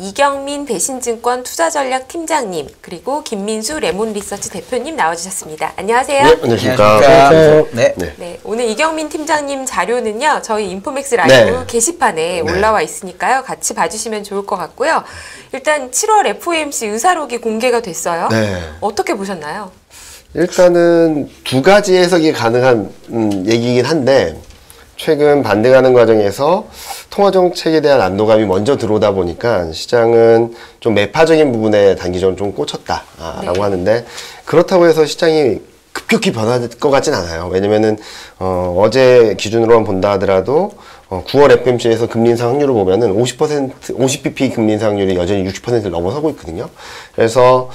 이경민 배신증권 투자전략팀장님 그리고 김민수 레몬리서치 대표님 나와주셨습니다. 안녕하세요. 네, 안녕하십니까. 네, 오늘 이경민 팀장님 자료는요. 저희 인포맥스 라이브 게시판에 올라와 있으니까요. 같이 봐주시면 좋을 것 같고요. 일단 7월 FOMC 의사록이 공개가 됐어요. 어떻게 보셨나요? 일단은 두 가지 해석이 가능한 얘기이긴 한데 최근 반등하는 과정에서 통화정책에 대한 안도감이 먼저 들어오다 보니까 시장은 좀 매파적인 부분에 단기적으로 좀 꽂혔다라고 하는데, 그렇다고 해서 시장이 급격히 변할 것 같진 않아요. 왜냐면은 어제 기준으로만 본다 하더라도 9월 FOMC에서 금리 인상 확률을 보면은 50bp 금리 인상 확률이 여전히 60%를 넘어서고 있거든요. 그래서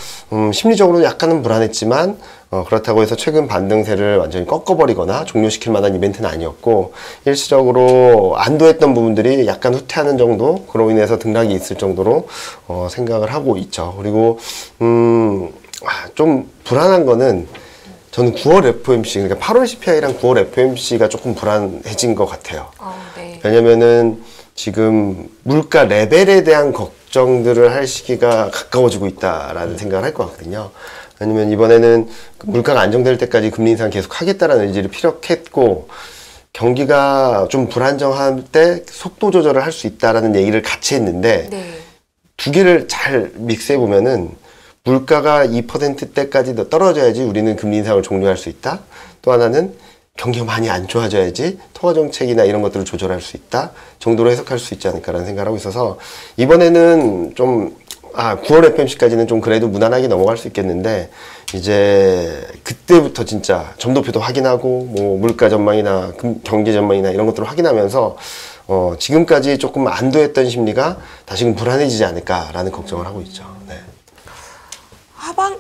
심리적으로 약간은 불안했지만 그렇다고 해서 최근 반등세를 완전히 꺾어버리거나 종료시킬 만한 이벤트는 아니었고, 일시적으로 안도했던 부분들이 약간 후퇴하는 정도, 그로 인해서 등락이 있을 정도로 생각을 하고 있죠. 그리고 좀 불안한 거는 저는 9월 FOMC, 그러니까 8월 CPI랑 9월 FOMC가 조금 불안해진 것 같아요. 네. 왜냐면은 지금 물가 레벨에 대한 걱정들을 할 시기가 가까워지고 있다라는 생각을 할 것 같거든요. 왜냐면 이번에는 물가가 안정될 때까지 금리 인상 계속 하겠다라는 의지를 피력했고, 경기가 좀 불안정할 때 속도 조절을 할 수 있다라는 얘기를 같이 했는데, 두 개를 잘 믹스해 보면은 물가가 2%대까지 더 떨어져야지 우리는 금리 인상을 종료할 수 있다. 또 하나는 경기가 많이 안 좋아져야지 통화정책이나 이런 것들을 조절할 수 있다 정도로 해석할 수 있지 않을까라는 생각을 하고 있어서, 이번에는 좀 9월 FOMC까지는 좀 그래도 무난하게 넘어갈 수 있겠는데, 이제 그때부터 진짜 점도표도 확인하고 뭐 물가 전망이나 경제 전망이나 이런 것들을 확인하면서 지금까지 조금 안도했던 심리가 다시금 불안해지지 않을까라는 걱정을 하고 있죠. 네.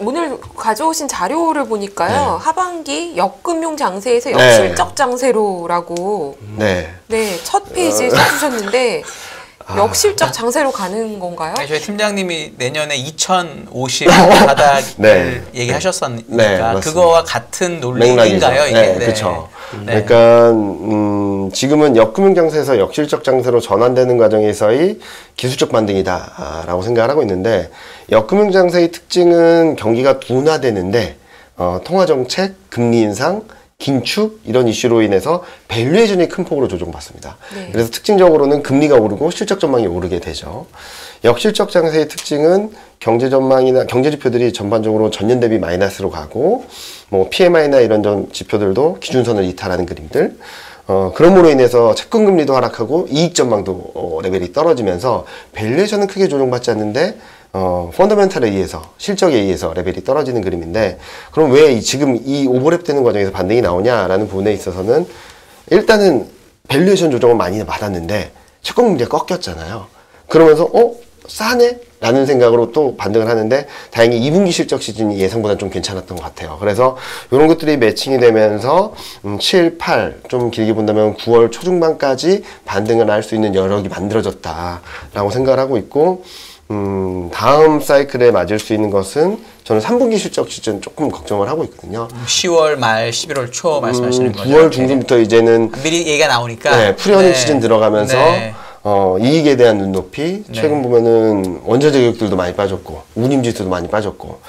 오늘 가져오신 자료를 보니까요. 하반기 역금융 장세에서 역실적 장세로라고 첫 페이지에 써주셨는데 역실적 장세로 가는 건가요? 네, 저희 팀장님이 내년에 2050 바닥을 얘기하셨으니까 그거와 같은 논리인가요? 이게? 그렇죠. 그러니까 지금은 역금융 장세에서 역실적 장세로 전환되는 과정에서의 기술적 반등이다라고 생각을 하고 있는데, 역금융 장세의 특징은 경기가 둔화되는데 통화정책, 금리 인상, 긴축 이런 이슈로 인해서 밸류에이션이 큰 폭으로 조정받습니다. 그래서 특징적으로는 금리가 오르고 실적 전망이 오르게 되죠. 역실적 장세의 특징은 경제 전망이나 경제 지표들이 전반적으로 전년 대비 마이너스로 가고, 뭐 PMI나 이런 지표들도 기준선을 이탈하는 그림들. 그럼으로 인해서 채권 금리도 하락하고 이익 전망도 레벨이 떨어지면서 밸류에이션은 크게 조정받지 않는데 펀더멘탈에 의해서, 실적에 의해서 레벨이 떨어지는 그림인데, 그럼 왜 지금 이 오버랩 되는 과정에서 반등이 나오냐라는 부분에 있어서는, 일단은 밸류에이션 조정을 많이 받았는데 채권 금리가 꺾였잖아요. 그러면서 싸네? 라는 생각으로 또 반등을 하는데, 다행히 2분기 실적 시즌이 예상보다 좀 괜찮았던 것 같아요. 그래서 이런 것들이 매칭이 되면서 7, 8, 좀 길게 본다면 9월 초중반까지 반등을 할 수 있는 여력이 만들어졌다라고 생각을 하고 있고, 다음 사이클에 맞을 수 있는 것은 저는 3분기 실적 시즌 조금 걱정을 하고 있거든요. 10월 말 11월 초 말씀하시는 거죠? 9월 중순부터 이제는 미리 얘기가 나오니까 프리어닝 시즌 들어가면서 이익에 대한 눈높이, 최근 보면은 원자재 가격들도 많이 빠졌고 운임지수도 많이 빠졌고,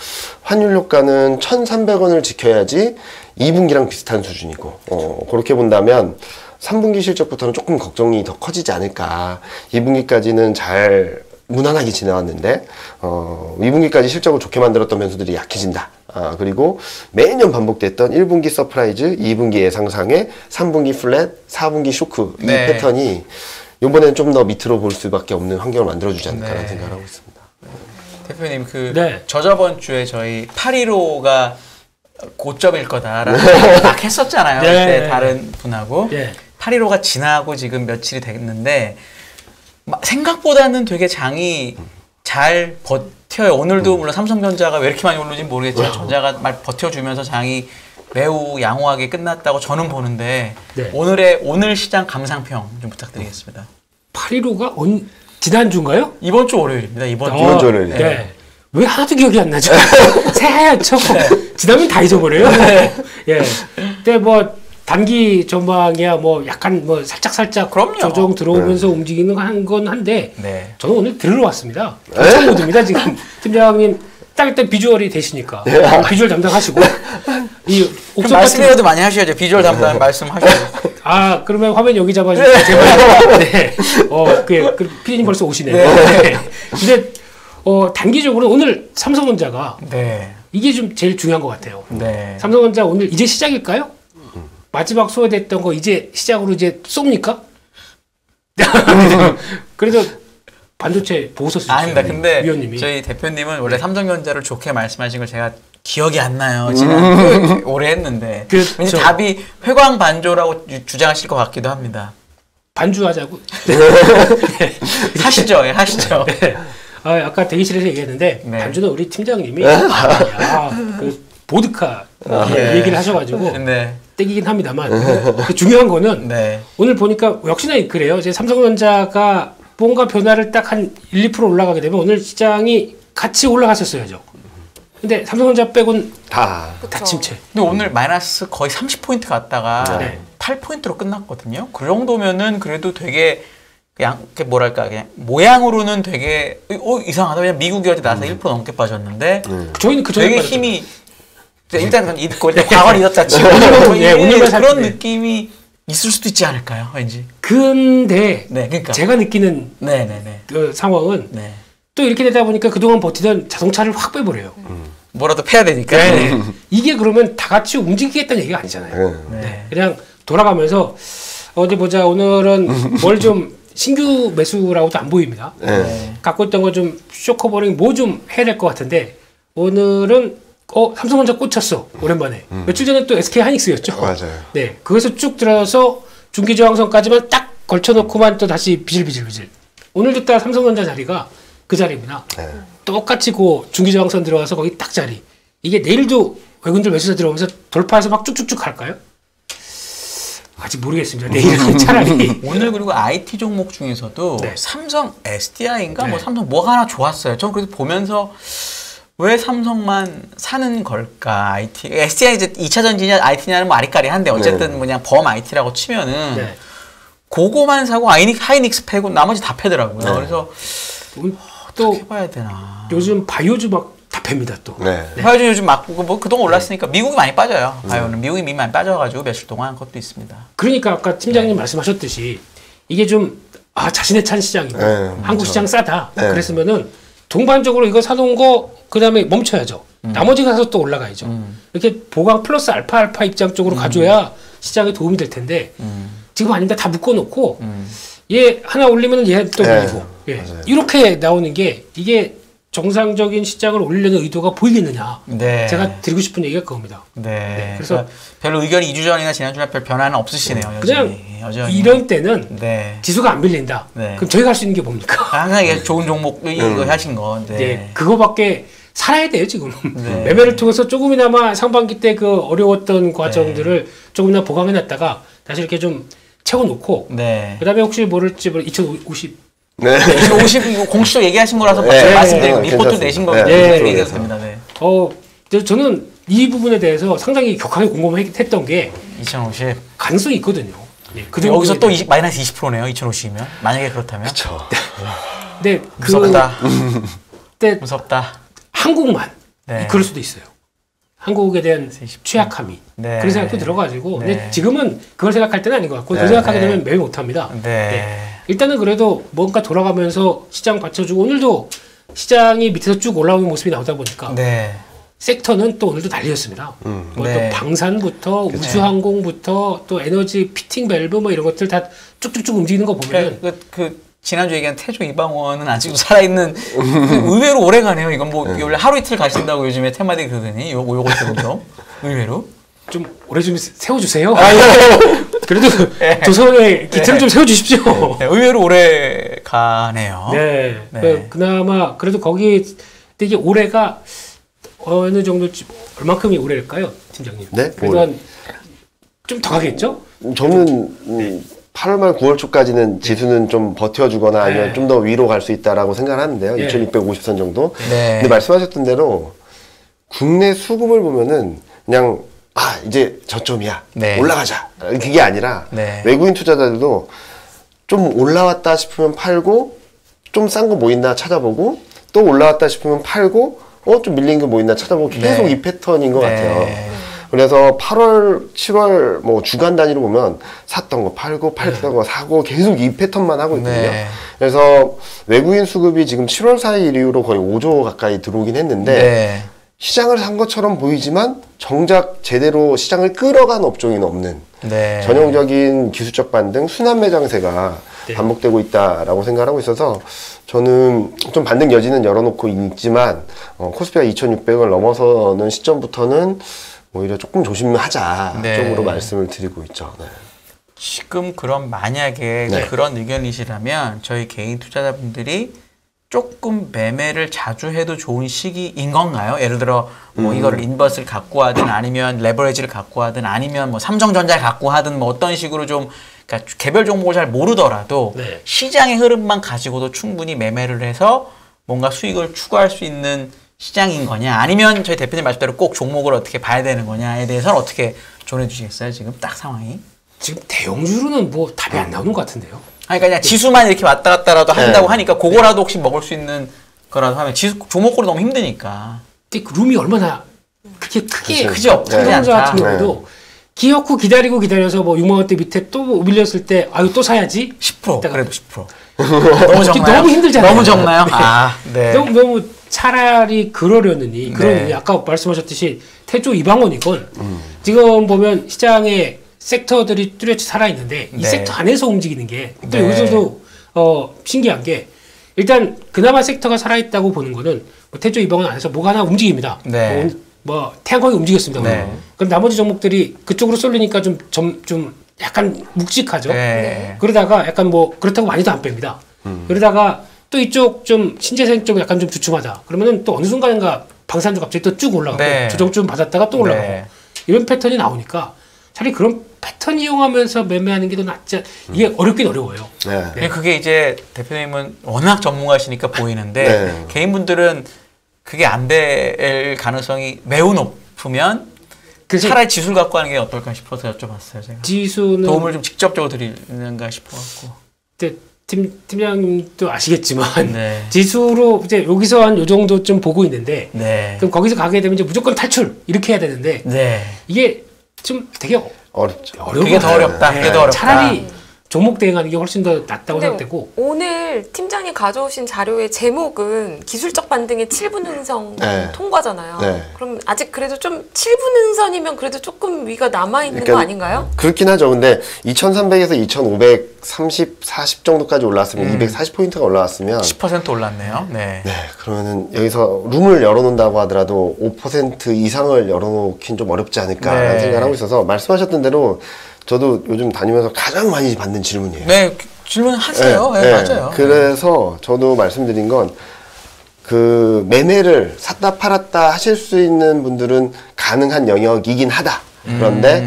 환율 효과는 1,300원을 지켜야지 2분기랑 비슷한 수준이고, 그렇게 본다면 3분기 실적부터는 조금 걱정이 더 커지지 않을까. 2분기까지는 잘 무난하게 지나왔는데 2분기까지 실적을 좋게 만들었던 변수들이 약해진다. 그리고 매년 반복됐던 1분기 서프라이즈, 2분기 예상상의 3분기 플랫, 4분기 쇼크, 이 패턴이 이번에는 좀 더 밑으로 볼 수밖에 없는 환경을 만들어주지 않을까라는 생각을 하고 있습니다. 대표님, 저저번 주에 저희 815가 고점일 거다라는 막 했었잖아요. 그때 다른 분하고 815가 지나고 지금 며칠이 됐는데 생각보다는 되게 장이 잘 버텨요. 오늘도 물론 삼성전자가 왜 이렇게 많이 오르는지 모르겠지만 전자가 막 버텨주면서 장이 매우 양호하게 끝났다고 저는 보는데, 오늘 시장 감상평 좀 부탁드리겠습니다. 815가 지난주인가요? 이번 주 월요일입니다. 이번 주 월요일. 왜 하나도 기억이 안 나죠? 새하얗죠? 지나면 다 잊어버려요? 근데 뭐 단기 전망이야 뭐 약간 뭐 살짝 그럼요. 조정 들어오면서 움직이는 건 한데 네. 저는 오늘 들으러 왔습니다. 엄청 모드입니다 지금 팀장님 딱 일단 비주얼이 되시니까 비주얼 담당하시고 이 옥석 말씀이라도 많이 하셔야죠. 비주얼 담당 말씀하셔야죠. 아 그러면 화면 여기 잡아주세요. 제발. 네. 그 피디님 벌써 오시네요. 네. 근데 단기적으로 오늘 삼성전자가 네. 이게 좀 제일 중요한 것 같아요. 네. 삼성전자 오늘 이제 시작일까요? 마지막 소외됐던 거 이제 시작으로 이제 쏩니까? 그래도 반도체 보고서 쓰셨어요. 아닙니다. 근데 위원님이. 저희 대표님은 원래 삼성전자를 좋게 말씀하신 걸 제가 기억이 안 나요. 지난 오래 했는데 왠지 답이 회광 반조라고 주장하실 것 같기도 합니다. 반주하자고. 하시죠, 예, 하시죠. 네. 아까 대기실에서 얘기했는데 네. 반주는 우리 팀장님이 그 보드카 얘기를 하셔가지고 네. 떼기긴 합니다만 그 중요한 거는 네. 오늘 보니까 역시나 그래요. 이제 삼성전자가 뭔가 변화를 딱 한 1, 2% 올라가게 되면 오늘 시장이 같이 올라갔었어야죠. 근데 삼성전자 빼곤 다 침체. 근데 오늘 마이너스 거의 30포인트 갔다가 네. 8포인트로 끝났거든요. 그 정도면은 그래도 되게 그냥 뭐랄까 그냥 모양으로는 되게 이상하다. 그냥 미국이 어제 나서 1% 넘게 빠졌는데 저희는 그 전에 되게 빠졌죠. 힘이 일단 잊고 일단 과거를 잊었다 치고 오늘만 그런 느낌이 있을 수도 있지 않을까요? 왠지. 근데 네, 그러니까 제가 느끼는 네네네. 그 상황은 네. 또 이렇게 되다 보니까 그동안 버티던 자동차를 확 빼버려요. 뭐라도 패야 되니까. 네. 이게 그러면 다 같이 움직이겠다는 얘기가 아니잖아요. 네. 그냥 돌아가면서 어디 보자 오늘은 뭘 좀 신규 매수라고도 안 보입니다. 네. 갖고 있던 거 좀 쇼커버링 뭐 좀 해야 될 것 같은데 오늘은 삼성전자 꽂혔어 오랜만에. 며칠 전에 또 SK 하이닉스였죠. 맞아요. 네, 거기서 쭉 들어서 중기 저항선까지만 딱 걸쳐놓고만 또 다시 비질비질. 오늘도 딱 삼성전자 자리가 그 자리입니다. 네. 똑같이 그 중기 저항선 들어가서 거기 딱 자리. 이게 내일도 외국인들 매수자 들어오면서 돌파해서 막 쭉쭉쭉 갈까요? 아직 모르겠습니다. 내일은 차라리. 오늘 그리고 IT 종목 중에서도 네. 삼성 SDI인가 네. 뭐 삼성 뭐가 하나 좋았어요. 전 그래도 보면서 왜 삼성만 사는 걸까? IT SDI 이제 2차 전지냐 IT냐는 뭐 아리까리한데 어쨌든 그냥 범 IT라고 치면은 네. 그거만 사고 하이닉스 패고 나머지 다 패더라고요. 네. 그래서 또 어떻게 봐야 되나? 요즘 바이오주 막 다 팹니다 또. 네. 바이오는 요즘 막 뭐 그동안 올랐으니까 미국이 많이 빠져요. 바이오는 미국이 이미 많이 빠져가지고 며칠 동안 그것도 있습니다. 그러니까 아까 팀장님 말씀하셨듯이 이게 좀 자신의 찬 시장이고 네, 한국 그렇죠. 시장 싸다. 네. 그랬으면은 동반적으로 이거 사놓은 거 그다음에 멈춰야죠. 나머지 가서 또 올라가야죠. 이렇게 보강 플러스 알파 입장 쪽으로 가줘야 시장에 도움이 될 텐데 지금 아닙니다. 다 묶어놓고 얘 하나 올리면 얘 또 올리고 예. 이렇게 나오는 게 이게 정상적인 시장을 올리려는 의도가 보이겠느냐. 네. 제가 드리고 싶은 얘기가 그겁니다. 네. 그래서 그래서 별로 의견이 2주 전이나 지난주나 별 변화는 없으시네요. 여전히. 그냥 이런 때는 네. 지수가 안 밀린다. 네. 그럼 저희가 할 수 있는 게 뭡니까? 항상 이게 좋은 종목 이거 하신 거. 네. 네. 그거밖에 살아야 돼요 지금. 네. 매매를 통해서 조금이나마 상반기 때 그 어려웠던 과정들을 조금이나 보강해놨다가 다시 이렇게 좀 채워놓고 네. 그다음에 혹시 모를지 2050 네. 50 이거 공식적으로 얘기하신 거라서 네. 말씀드리고 네. 리포트 괜찮습니다. 내신 거기 네. 때문에 네. 얘기했습니다. 네. 저는 이 부분에 대해서 상당히 격하게 공감했던 게 2050. 가능성이 있거든요. 네. 그 여기서 또 정도에 마이너스 20%네요. 2050이면 만약에 그렇다면. 그렇죠. 근데 무섭다. 그때 무섭다. 한국만 네. 그럴 수도 있어요. 한국에 대한 취약함이 네. 그런 생각도 들어가지고 네. 근데 지금은 그걸 생각할 때는 아닌 것 같고 네. 그 생각하게 네. 되면 매우 못합니다. 네. 일단은 그래도 뭔가 돌아가면서 시장 받쳐주고 오늘도 시장이 밑에서 쭉 올라오는 모습이 나오다 보니까 네. 섹터는 또 오늘도 난리였습니다. 뭐 네. 또 방산부터 우주항공부터 또 에너지 피팅 밸브 뭐 이런 것들 다 쭉쭉쭉 움직이는 거 보면 지난주 얘기한 태조 이방원은 아직도 살아있는 의외로 오래 가네요. 이건 뭐 원래 하루 이틀 가신다고 요즘에 테마디 그러더니 요거 때문에 의외로 좀 오래 좀 세워주세요. 그래도 조선의 기틀을 좀 세워주십시오. 네, 의외로 오래 가네요. 네. 네. 그나마 그래도 거기 이게 올해가 어느 정도 얼마큼이 올해일까요, 팀장님? 네? 그래도 좀 더 가겠죠? 저는 8월 말 9월 초까지는 지수는 좀 버텨주거나 아니면 네. 좀 더 위로 갈 수 있다라고 생각을 하는데요. 네. 2650선 정도. 네. 근데 말씀하셨던 대로 국내 수급을 보면은 그냥 이제 저점이야. 네. 올라가자. 그게 아니라 네. 외국인 투자자들도 좀 올라왔다 싶으면 팔고 좀 싼 거 뭐 있나 찾아보고 또 올라왔다 싶으면 팔고 좀 밀린 거 뭐 있나 찾아보고 계속 네. 이 패턴인 것 네. 같아요. 그래서 8월, 7월 뭐 주간 단위로 보면 샀던 거 팔고 팔던 거 사고 계속 이 패턴만 하고 있거든요. 네. 그래서 외국인 수급이 지금 7월 4일 이후로 거의 5조 가까이 들어오긴 했는데 네. 시장을 산 것처럼 보이지만 정작 제대로 시장을 끌어간 업종이 없는 네. 전형적인 기술적 반등, 순환 매장세가 반복되고 있다라고 생각하고 있어서 저는 좀 반등 여지는 열어놓고 있지만 코스피가 2,600을 넘어서는 시점부터는 오히려 조금 조심하자 네. 쪽으로 말씀을 드리고 있죠. 네. 지금 그럼 만약에 네. 그런 의견이시라면 저희 개인 투자자분들이 조금 매매를 자주 해도 좋은 시기인 건가요? 예를 들어 뭐 이거를 인버스를 갖고 하든 아니면 레버리지를 갖고 하든 아니면 뭐 삼성전자를 갖고 하든 뭐 어떤 식으로 좀 그러니까 개별 종목을 잘 모르더라도 네. 시장의 흐름만 가지고도 충분히 매매를 해서 뭔가 수익을 추구할 수 있는 시장인 거냐 아니면 저희 대표님 말씀대로 꼭 종목을 어떻게 봐야 되는 거냐에 대해서는 어떻게 조언해 주시겠어요? 지금 딱 상황이. 지금 대형주로는 뭐 답이 안 나오는 것 같은데요. 그러니까 그냥 지수만 이렇게 왔다 갔다라도 한다고 하니까 그거라도 혹시 먹을 수 있는 거라도 하면 지수 종목으로 너무 힘드니까. 근데 그 룸이 얼마나 그렇게 크게 크죠. 삼성전자 같은 경우도 기업 후 기다려서 뭐 6만 원대 밑에 또 밀렸을 때 아유 또 사야지 10% 그래도 10% 너무 적나요? 너무 힘들잖아요. 너무 적나요? 네. 너무 차라리 그러려느니 아까 말씀하셨듯이 태조 이방원이건 지금 보면 시장에 섹터들이 뚜렷이 살아있는데 이 섹터 안에서 움직이는 게 또 여기서도 신기한 게 일단 그나마 섹터가 살아있다고 보는 거는 뭐 태조 이방원 안에서 뭐가 하나 움직입니다. 뭐 태양광이 움직였습니다. 그럼 나머지 종목들이 그쪽으로 쏠리니까 좀 약간 묵직하죠. 그러다가 약간 뭐 그렇다고 많이도 안 뺍니다. 그러다가 또 이쪽 좀 신재생 쪽 약간 좀 주춤하다. 그러면은 또 어느 순간인가 방산주 갑자기 또 쭉 올라가고 조정 좀 받았다가 또 올라가고 이런 패턴이 나오니까 차라리 그런 패턴 이용하면서 매매하는 게 더 낫지. 이게 어렵긴 어려워요. 그게 이제 대표님은 워낙 전문가시니까 보이는데 개인분들은 그게 안 될 가능성이 매우 높으면 차라리 지수를 갖고 하는 게 어떨까 싶어서 여쭤봤어요. 제가. 지수는 도움을 좀 직접적으로 드리는가 싶어갖고. 근데 팀장님도 아시겠지만 지수로 이제 여기서 한 요 정도 좀 보고 있는데 그럼 거기서 가게 되면 이제 무조건 탈출 이렇게 해야 되는데 이게 좀 되게 어렵죠. 그게 더 어렵다. 그게 더 어렵다. 차라리 종목 대응하는 게 훨씬 더 낫다고 생각되고 오늘 팀장님 가져오신 자료의 제목은 기술적 반등의 7분 흥성 통과잖아요. 그럼 아직 그래도 좀 7분 흥선이면 그래도 조금 위가 남아있는 거 아닌가요? 그렇긴 하죠. 근데 2300에서 2530, 40 정도까지 올라왔으면 240포인트가 올라왔으면 10% 올랐네요. 그러면은 여기서 룸을 열어놓는다고 하더라도 5% 이상을 열어놓긴 좀 어렵지 않을까라는 생각을 하고 있어서 말씀하셨던 대로 저도 요즘 다니면서 가장 많이 받는 질문이에요. 질문하세요. 맞아요. 그래서 저도 말씀드린 건 그 매매를 샀다 팔았다 하실 수 있는 분들은 가능한 영역이긴 하다. 그런데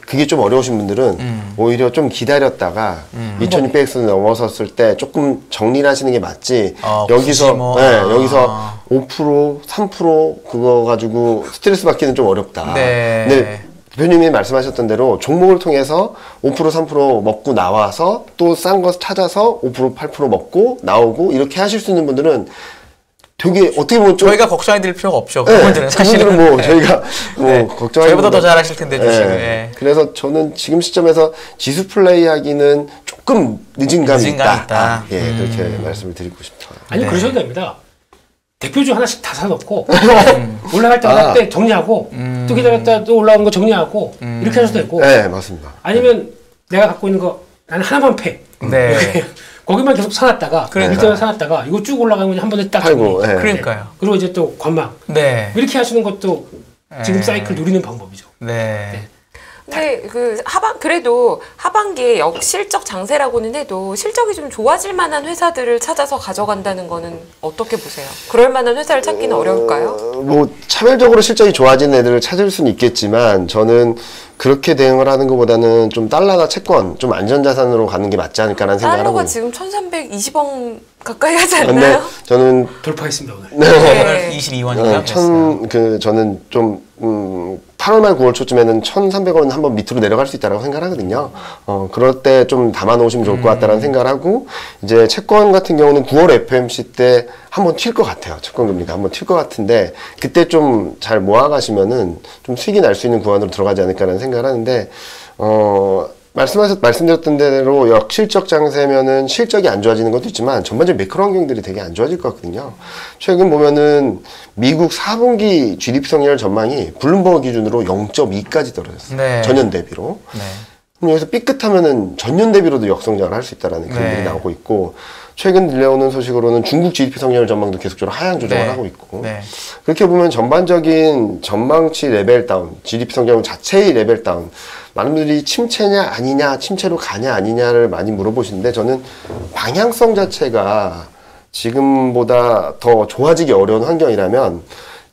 그게 좀 어려우신 분들은 오히려 좀 기다렸다가 2600X 넘어섰을 때 조금 정리를 하시는 게 맞지. 여기서 여기서 5%, 3% 그거 가지고 스트레스 받기는 좀 어렵다. 근데 대표님이 말씀하셨던 대로 종목을 통해서 5%, 3% 먹고 나와서 또 싼 거 찾아서 5%, 8% 먹고 나오고 이렇게 하실 수 있는 분들은 되게 어떻게 보면 좀 저희가 걱정해 드릴 필요가 없죠. 그분들은 사실은 뭐 저희가 뭐 걱정하기 저희보다 더 잘하실 텐데 주식을. 그래서 저는 지금 시점에서 지수 플레이하기는 조금 늦은 감이 있다. 그렇게 말씀을 드리고 싶어요. 아니 그러셔도 됩니다. 대표주 하나씩 다 사놓고 올라갈 때마다 때 정리하고 또 기다렸다 또 올라오는 거 정리하고 이렇게 하셔도 되고 맞습니다. 아니면 내가 갖고 있는 거 나는 하나만 패 거기만 계속 사놨다가 일정을 사놨다가 이거 쭉 올라가면 한 번에 딱 팔고 그러니까요. 그리고 이제 또 관망 이렇게 하시는 것도 지금 사이클 누리는 방법이죠. 근데 그 그래도 하반기에 역실적 장세라고는 해도 실적이 좀 좋아질 만한 회사들을 찾아서 가져간다는 거는 어떻게 보세요? 그럴 만한 회사를 찾기는 어려울까요? 뭐 차별적으로 실적이 좋아진 애들을 찾을 수는 있겠지만 저는 그렇게 대응을 하는 것보다는 좀 달러나 채권, 좀 안전자산으로 가는 게 맞지 않을까라는 생각을 하고. 달러가 지금 1320원 가까이 하지 않나요? 저는 돌파했습니다 오늘. 오늘 22원인가? 저는 좀 8월 말 9월 초쯤에는 1,300원 한번 밑으로 내려갈 수 있다라고 생각하거든요. 그럴 때 좀 담아 놓으시면 좋을 것 같다라는 생각을 하고, 이제 채권 같은 경우는 9월 FOMC 때 한번 튈 것 같아요. 채권 금리가 한번 튈 것 같은데, 그때 좀 잘 모아가시면은 좀 수익이 날 수 있는 구간으로 들어가지 않을까라는 생각을 하는데, 말씀드렸던 대로 역실적 장세면은 실적이 안 좋아지는 것도 있지만 전반적인 매크로 환경들이 되게 안 좋아질 것 같거든요. 최근 보면은 미국 4분기 GDP 성장률 전망이 블룸버그 기준으로 0.2까지 떨어졌어요. 네. 전년 대비로. 네. 그럼 여기서 삐끗하면은 전년 대비로도 역성장을 할 수 있다라는 그림들이 나오고 있고, 최근 들려오는 소식으로는 중국 GDP 성장률 전망도 계속적으로 하향 조정을 하고 있고, 그렇게 보면 전반적인 전망치 레벨 다운, GDP 성장률 자체의 레벨 다운, 많은 분들이 침체냐 아니냐, 침체로 가냐 아니냐를 많이 물어보시는데, 저는 방향성 자체가 지금보다 더 좋아지기 어려운 환경이라면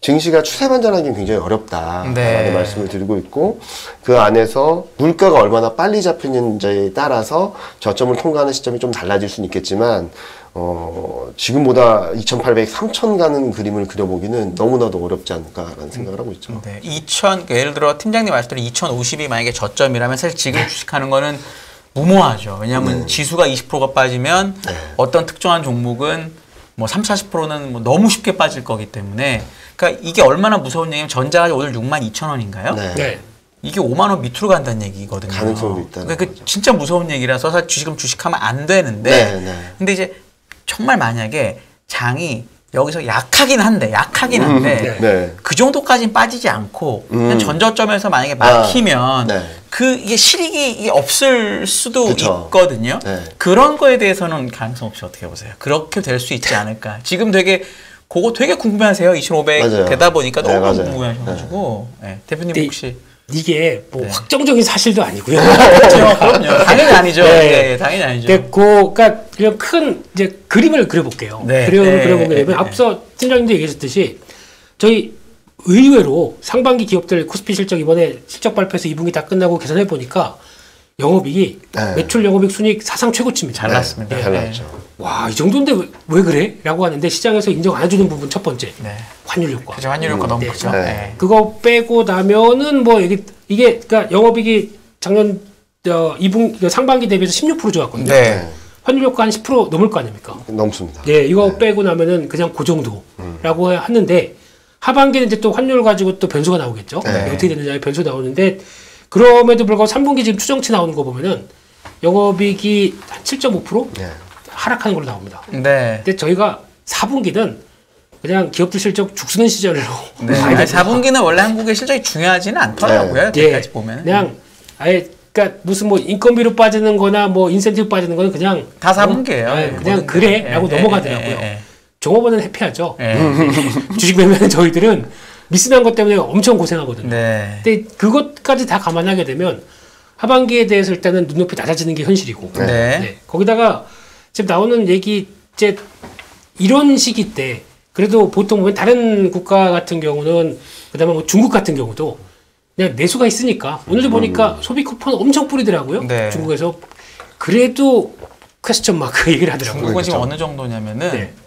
증시가 추세 반전하기는 굉장히 어렵다라는 말씀을 드리고 있고, 그 안에서 물가가 얼마나 빨리 잡히는지에 따라서 저점을 통과하는 시점이 좀 달라질 수는 있겠지만, 지금보다 2,800, 3,000 가는 그림을 그려보기는 너무나도 어렵지 않을까라는 생각을 하고 있죠. 네. 예를 들어 팀장님 말씀대로 2,050이 만약에 저점이라면 사실 지금 주식하는 거는 무모하죠. 왜냐하면 지수가 20%가 빠지면 어떤 특정한 종목은 뭐 30-40%는 뭐 너무 쉽게 빠질 거기 때문에, 그러니까 이게 얼마나 무서운 얘기냐면 전자가 오늘 62,000원인가요? 네. 이게 5만 원 밑으로 간다는 얘기거든요. 가능성도 있다. 그러니까 진짜 무서운 얘기라서 사실 지금 주식하면 안 되는데, 근데 이제 정말 만약에 장이 여기서 약하긴 한데 그 정도까지는 빠지지 않고 그냥 전저점에서 만약에 막히면 이게 실익이 없을 수도 있거든요. 그런 거에 대해서는 가능성 없이 어떻게 보세요? 그렇게 될 수 있지 않을까? 지금 그거 되게 궁금해하세요. 2,500 되다 보니까 너무 궁금해하셔가지고. 대표님 혹시 이게 뭐 확정적인 사실도 아니고요. 그럼요. 당연히 아니죠. 당연히 아니죠. 그러니까 그냥 큰 이제 그림을 그려볼게요. 그림을 그려보게 되면 앞서 팀장님도 얘기하셨듯이 저희 의외로 상반기 기업들 코스피 실적 이번에 실적 발표해서 2분기 다 끝나고 계산해 보니까 영업이익이 매출 영업이익 순이익 사상 최고치입니다. 잘 났습니다. 잘 났죠. 와, 이 정도인데 왜 그래? 라고 하는데 시장에서 인정 안 해주는 부분 첫 번째. 환율 효과. 그죠, 환율 효과 너무 크죠. 그거 빼고 나면은 뭐 이게 그러니까 영업이익이 작년 2분 상반기 대비해서 16% 좋았거든요. 환율 효과 한 10% 넘을 거 아닙니까? 넘습니다. 이거 빼고 나면은 그냥 그 정도라고 했는데 하반기는 이제 또 환율 가지고 또 변수가 나오겠죠. 어떻게 되느냐에 변수 나오는데 그럼에도 불구하고 3분기 지금 추정치 나오는 거 보면은 영업이익이 한 7.5% 하락하는 걸로 나옵니다. 근데 저희가 4분기는 그냥 기업들 실적 죽쓰는 시절로. 4분기는 원래 한국의 실적이 중요하지는 않더라고요. 여기까지 보면. 그냥 아예 그러니까 무슨 뭐 인건비로 빠지는 거나 뭐 인센티브 빠지는 거는 그냥 다 4분기예요. 그냥 그래라고 넘어가더라고요. 종업원은 해피하죠. 주식 매매는 저희들은 미스난 것 때문에 엄청 고생하거든요. 근데 그것까지 다 감안하게 되면 하반기에 대해서 일단은 눈높이 낮아지는 게 현실이고. 거기다가 지금 나오는 얘기 이제 이런 시기 때 그래도 보통 보면 다른 국가 같은 경우는 그다음에 뭐 중국 같은 경우도 그냥 내수가 있으니까 오늘도 보니까 소비 쿠폰 엄청 뿌리더라고요. 중국에서 그래도 퀘스천 마크 얘기를 하더라고요. 중국은 지금 어느 정도냐면은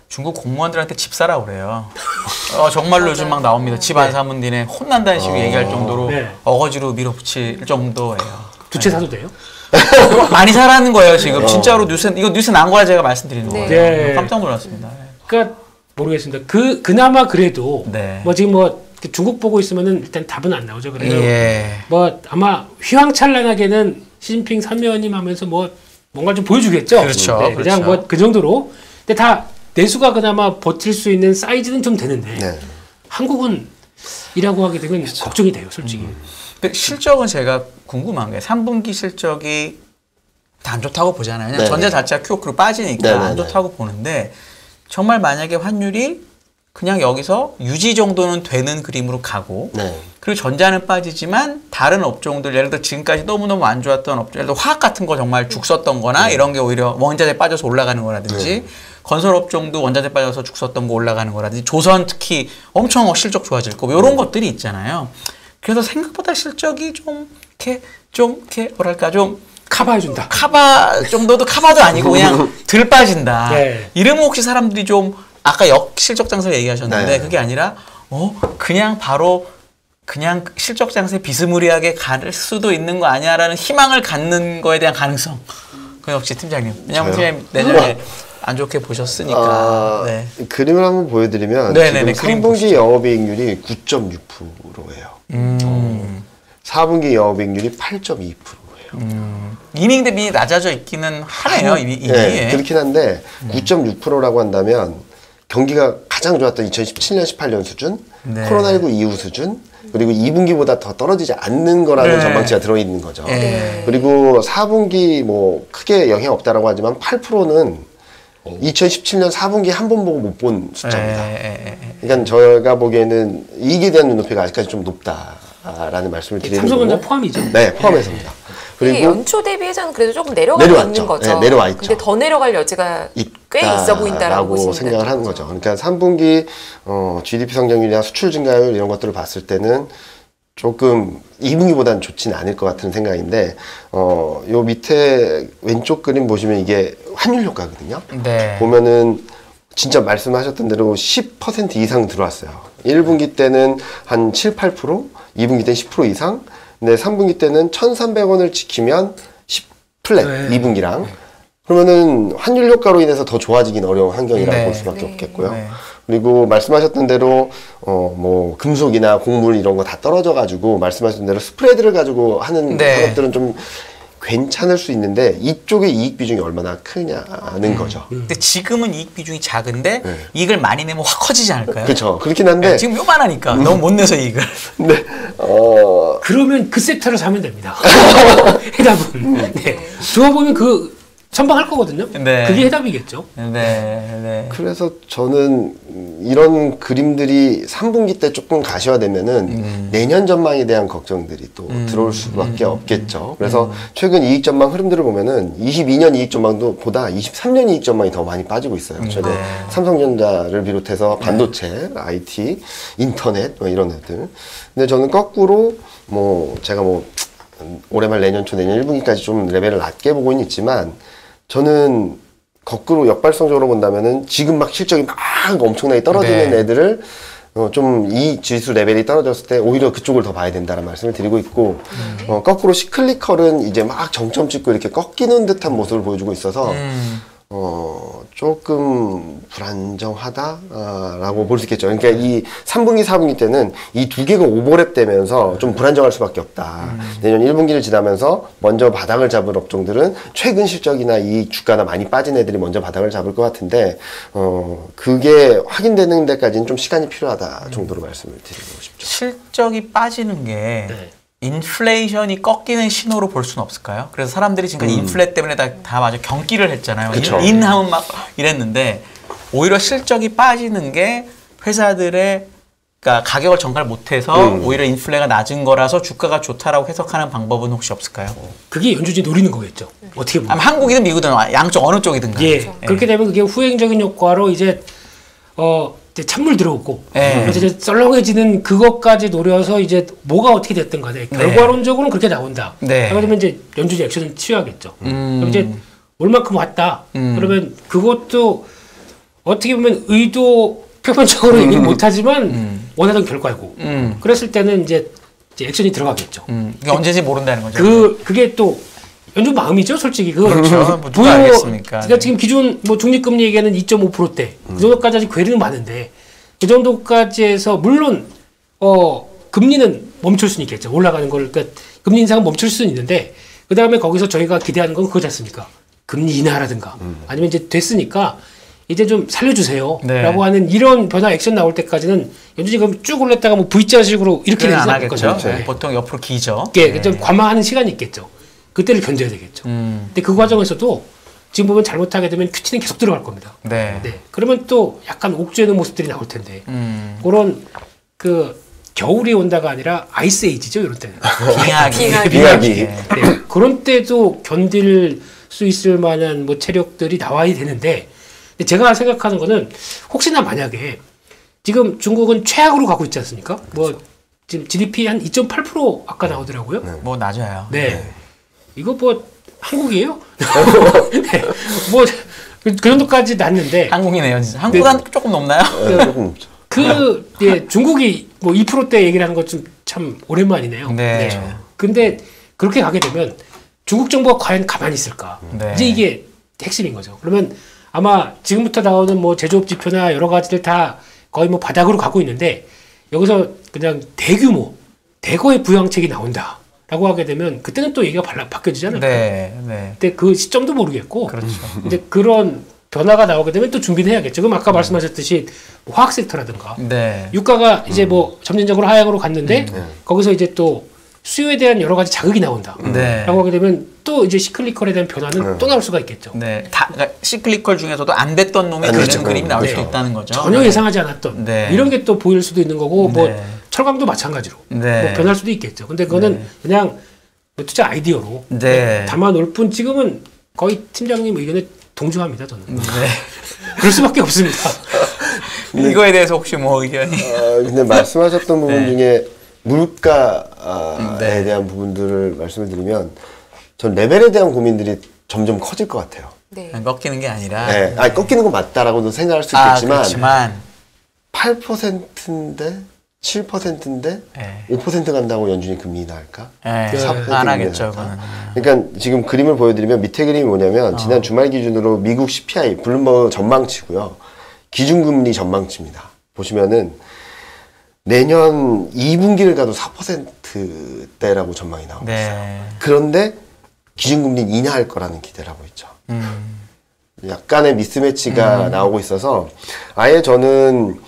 중국 공무원들한테 집 사라 그래요. 정말로 요즘 막 나옵니다. 집 안 사면 니네 혼난다는 식으로 얘기할 정도로 어거지로 밀어붙일 정도예요. 두 채 사도 돼요? 많이 사라는 거예요 지금. 진짜로 이거 뉴스 난 거라 제가 말씀드리는 거예요. 깜짝 놀랐습니다. 그러니까 모르겠습니다. 그나마 그래도 뭐 지금 뭐 중국 보고 있으면은 일단 답은 안 나오죠. 그래서 뭐 아마 휘황찬란하게는 시진핑 사면임 하면서 뭐 뭔가 좀 보여주겠죠. 그렇죠. 그냥 뭐 그 정도로. 근데 다 내수가 그나마 버틸 수 있는 사이즈는 좀 되는데 한국은 이라고 하게 되면 걱정이 돼요, 솔직히. 근데 실적은 제가 궁금한 게 3분기 실적이 다 안 좋다고 보잖아요. 그냥 전자 자체가 QOQ로 빠지니까 안 좋다고 보는데 정말 만약에 환율이 그냥 여기서 유지 정도는 되는 그림으로 가고 그리고 전자는 빠지지만 다른 업종들 예를 들어 지금까지 너무너무 안 좋았던 업종 예를 들어 화학 같은 거 정말 죽 썼던 거나 이런 게 오히려 원자재 빠져서 올라가는 거라든지 건설 업종도 원자재 빠져서 죽 썼던 거 올라가는 거라든지 조선 특히 엄청 실적 좋아질 거고 이런 것들이 있잖아요. 그래서 생각보다 실적이 좀 이렇게 뭐랄까 좀 커버해준다. 커버 정도도 커버도 아니고 그냥 덜 빠진다. 이러면 혹시 사람들이 좀 아까 역실적 장세 얘기하셨는데 그게 아니라 그냥 바로 그냥 실적 장세 비스무리하게 갈 수도 있는 거 아니야라는 희망을 갖는 거에 대한 가능성. 그 역시 팀장님. 왜냐하면 팀장님 내년에 안 좋게 보셨으니까. 네. 그림을 한번 보여드리면 네네네, 지금 3분기 영업이익률이 9.6%예요. 4분기 영업이익률이 8.2%예요. 이닝 대비 낮아져 있기는 하네요. 이미. 네, 그렇긴 한데 9.6%라고 한다면 경기가 가장 좋았던 2017년, 18년 수준, 네. 코로나19 이후 수준, 그리고 2분기보다 더 떨어지지 않는 거라는 전망치가 들어있는 거죠. 그리고 4분기 뭐 크게 영향 없다라고 하지만 8%는 2017년 4분기 한 번 보고 못 본 숫자입니다. 그러니까 저희가 보기에는 이익에 대한 눈높이가 아직까지 좀 높다라는 말씀을 드리는 거고. 삼성전자 포함이죠. 네, 포함해서입니다. 그리고 연초 대비해서는 그래도 조금 내려가고 있는 거죠. 네, 내려와 있죠. 근데 더 내려갈 여지가 꽤 있어 보인다라고 생각을 하는 거죠. 그러니까 3분기 GDP 성장률이나 수출 증가율 이런 것들을 봤을 때는 조금 2분기보다는 좋지는 않을 것 같은 생각인데 요 밑에 왼쪽 그림 보시면 이게 환율 효과거든요. 네. 보면은 진짜 말씀하셨던 대로 10% 이상 들어왔어요. 1분기 때는 한 7, 8%, 2분기 때는 10% 이상, 근데 3분기 때는 1,300원을 지키면 10 플랫, 네. 2분기랑. 그러면은 환율 효과로 인해서 더 좋아지긴 어려운 환경이라고 네. 볼 수밖에 없겠고요. 네. 그리고 말씀하셨던 대로 뭐 금속이나 곡물 이런 거 다 떨어져 가지고 말씀하셨던 대로 스프레드를 가지고 하는 네. 산업들은 좀 괜찮을 수 있는데 이쪽의 이익 비중이 얼마나 크냐는 거죠. 근데 지금은 이익 비중이 작은데 이익을 많이 내면 확 커지지 않을까요? 그렇죠. 그렇긴 한데 네, 지금 요만하니까 너무 못 내서 이익을. 근데 그러면 그 섹터를 사면 됩니다. 해답은. 네. 좋아 보면 그 선방할 거거든요. 네. 그게 해답이겠죠. 네. 그래서 저는 이런 그림들이 3분기 때 조금 가시화되면은 내년 전망에 대한 걱정들이 또 들어올 수밖에 없겠죠. 그래서 최근 이익 전망 흐름들을 보면은 22년 이익 전망도 보다 23년 이익 전망이 더 많이 빠지고 있어요. 최근 삼성전자를 비롯해서 반도체, IT, 인터넷 뭐 이런 애들. 근데 저는 거꾸로 뭐 제가 뭐 올해 말 내년 초 내년 1분기까지 좀 레벨을 낮게 보고는 있지만 저는 거꾸로 역발성적으로 본다면은 지금 막 실적이 막 엄청나게 떨어지는 애들을 좀 이 지수 레벨이 떨어졌을 때 오히려 그쪽을 더 봐야 된다는 말씀을 드리고 있고 거꾸로 시클리컬은 이제 막 정점 찍고 이렇게 꺾이는 듯한 모습을 보여주고 있어서 조금 불안정하다라고 볼 수 있겠죠. 그러니까 이 3분기, 4분기 때는 이 두 개가 오버랩 되면서 좀 불안정할 수밖에 없다. 내년 1분기를 지나면서 먼저 바닥을 잡을 업종들은 최근 실적이나 이 주가나 많이 빠진 애들이 먼저 바닥을 잡을 것 같은데, 그게 확인되는 데까지는 좀 시간이 필요하다 정도로 말씀을 드리고 싶죠. 실적이 빠지는 게 인플레이션이 꺾이는 신호로 볼 수는 없을까요? 그래서 사람들이 지금까지 인플레 때문에 다 마저 경기를 했잖아요. 그쵸. 인하면 막 이랬는데 오히려 실적이 빠지는 게 회사들의 그러니까 가격을 전가를 못해서 오히려 인플레가 낮은 거라서 주가가 좋다라고 해석하는 방법은 혹시 없을까요? 그게 연준이 노리는 거겠죠. 어떻게 보면. 한국이든 미국이든 양쪽 어느 쪽이든가. 예. 그렇게 되면 그게 후행적인 효과로 이제 찬물 들어오고 그래서 이제 썰렁해지는 그것까지 노려서 이제 뭐가 어떻게 됐든 간에 결과론적으로는 그렇게 나온다. 그러면 이제 연준이 액션을 취하겠죠. 그럼 이제 얼마큼 왔다. 그러면 그것도 어떻게 보면 의도 표면적으로 얘기는 못하지만 원하던 결과이고 그랬을 때는 이제 액션이 들어가겠죠. 언제인지 모른다는 거죠. 그게 또 연준 마음이죠, 솔직히. 그렇죠. 뭐 누가 알겠습니까? 그러니까 지금 기존 뭐 중립금리 얘기하는 2.5%대 그 정도까지 아직 괴리는 많은데 그 정도까지 해서 물론 금리는 멈출 수는 있겠죠. 올라가는 걸 그러니까 금리 인상은 멈출 수는 있는데 그 다음에 거기서 저희가 기대하는 건 그거지 않습니까? 금리 인하라든가 아니면 이제 됐으니까 이제 좀 살려주세요. 라고 하는 이런 변화 액션 나올 때까지는 연준이 그럼 쭉 올렸다가 뭐 V자식으로 이렇게 되지 않을 거죠. 보통 옆으로 기죠. 좀 관망하는 시간이 있겠죠. 그때를 견뎌야 되겠죠. 근데 그 과정에서도 지금 보면 잘못하게 되면 큐티는 계속 들어갈 겁니다. 그러면 또 약간 옥죄는 모습들이 나올 텐데 그런 그 겨울이 온다가 아니라 아이스 에이지죠, 이런 때는. 빙하기. 그런 때도 견딜 수 있을 만한 뭐 체력들이 나와야 되는데 근데 제가 생각하는 거는 혹시나 만약에 지금 중국은 최악으로 가고 있지 않습니까? 뭐 지금 GDP 한 2.8% 아까 나오더라고요. 뭐 낮아요. 이거 뭐 한국이에요? 뭐 그 정도까지 났는데 한국이네요, 진짜. 한국보다 조금 높나요? 조금 높죠. 중국이 뭐 2%대 얘기를 하는 것 좀 참 오랜만이네요. 네. 네. 근데 그렇게 가게 되면 중국 정부가 과연 가만히 있을까? 네. 이제 이게 핵심인 거죠. 그러면 아마 지금부터 나오는 뭐 제조업 지표나 여러 가지들 다 거의 뭐 바닥으로 가고 있는데 여기서 그냥 대규모 대거의 부양책이 나온다라고 하게 되면 그때는 또 얘기가 바뀌어지잖아요. 네. 네. 근데 그 시점도 모르겠고 그렇죠. 이제 그런 변화가 나오게 되면 또 준비를 해야겠죠. 그럼 아까 말씀하셨듯이 뭐 화학 섹터라든가 네. 유가가 이제 뭐 점진적으로 하향으로 갔는데 거기서 이제 또 수요에 대한 여러 가지 자극이 나온다. 네. 라고 하게 되면 또 이제 시클리컬에 대한 변화는 또 나올 수가 있겠죠. 네. 그러니까 시클리컬 중에서도 안 됐던 놈이 되는 그림이 나올 수도 있다는 거죠. 전혀 예상하지 않았던 이런 게 또 보일 수도 있는 거고 뭐 철강도 마찬가지로 뭐 변할 수도 있겠죠. 근데 그거는 그냥 투자 아이디어로 담아놓을 뿐 지금은 거의 팀장님 의견에 동조합니다, 저는. 네. 그럴 수밖에 없습니다. 이거에 대해서 혹시 뭐 의견이? 근데 말씀하셨던 부분 중에 물가에 대한 부분들을 말씀을 드리면 전 레벨에 대한 고민들이 점점 커질 것 같아요. 네. 꺾이는 게 아니라. 네. 아니, 꺾이는 건 맞다라고도 생각할 수 있겠지만 그렇지만 8%인데 7%인데 5% 간다고 연준이 금리 인하할까? 안 하겠죠. 그러니까 지금 그림을 보여드리면 밑에 그림이 뭐냐면 지난 주말 기준으로 미국 CPI 블룸버그 전망치고요. 기준금리 전망치입니다. 보시면은 내년 2분기를 가도 4%대라고 전망이 나오고 있어요. 그런데 기준금리는 인하할 거라는 기대를 하고 있죠. 약간의 미스매치가 나오고 있어서 아예 저는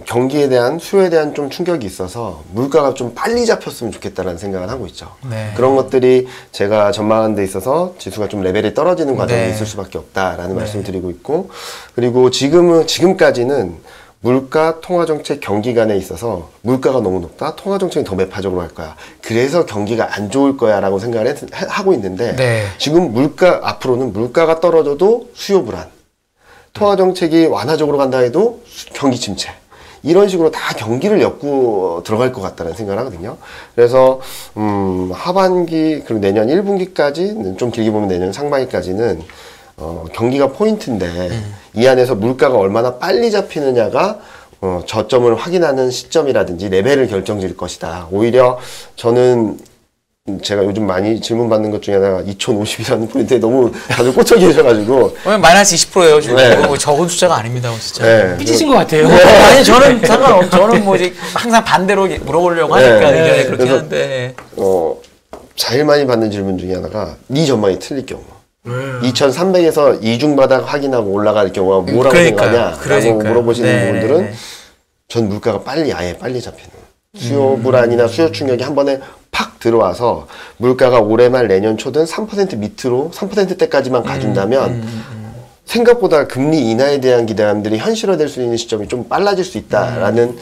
경기에 대한 수요에 대한 좀 충격이 있어서 물가가 좀 빨리 잡혔으면 좋겠다라는 생각을 하고 있죠. 그런 것들이 제가 전망하는 데 있어서 지수가 좀 레벨이 떨어지는 과정이 있을 수밖에 없다라는 말씀을 드리고 있고, 그리고 지금까지는 물가, 통화정책, 경기 간에 있어서 물가가 너무 높다, 통화정책이 더 매파적으로 할 거야, 그래서 경기가 안 좋을 거야 라고 생각을 하고 있는데 지금 앞으로는 물가가 떨어져도 수요 불안, 통화정책이 완화적으로 간다 해도 경기 침체, 이런 식으로 다 경기를 엮고 들어갈 것 같다는 생각을 하거든요. 그래서 하반기 그리고 내년 1분기까지, 좀 길게 보면 내년 상반기까지는 경기가 포인트인데 이 안에서 물가가 얼마나 빨리 잡히느냐가 저점을 확인하는 시점이라든지 레벨을 결정질 것이다. 오히려 저는 제가 요즘 많이 질문받는 것 중에 하나가 2050이라는 포인트에 너무 다들 꽂혀 계셔가지고. 마이너스 20%예요 지금. 뭐 적은 숫자가 아닙니다, 진짜. 삐지신 것 같아요. 아니 저는 저는 뭐 이제 항상 반대로 물어보려고 하니까 의견이 그렇긴 한데. 제일 많이 받는 질문 중에 하나가 네 전망이 틀릴 경우. 2300에서 이중바닥 확인하고 올라갈 경우가 뭐라고 생각하냐 라고 물어보시는 부분들은 전 물가가 아예 빨리 잡히는, 수요 불안이나 수요 충격이 한 번에 팍 들어와서 물가가 올해 말 내년 초든 3% 밑으로 3%대까지만 가준다면 생각보다 금리 인하에 대한 기대감들이 현실화될 수 있는 시점이 좀 빨라질 수 있다라는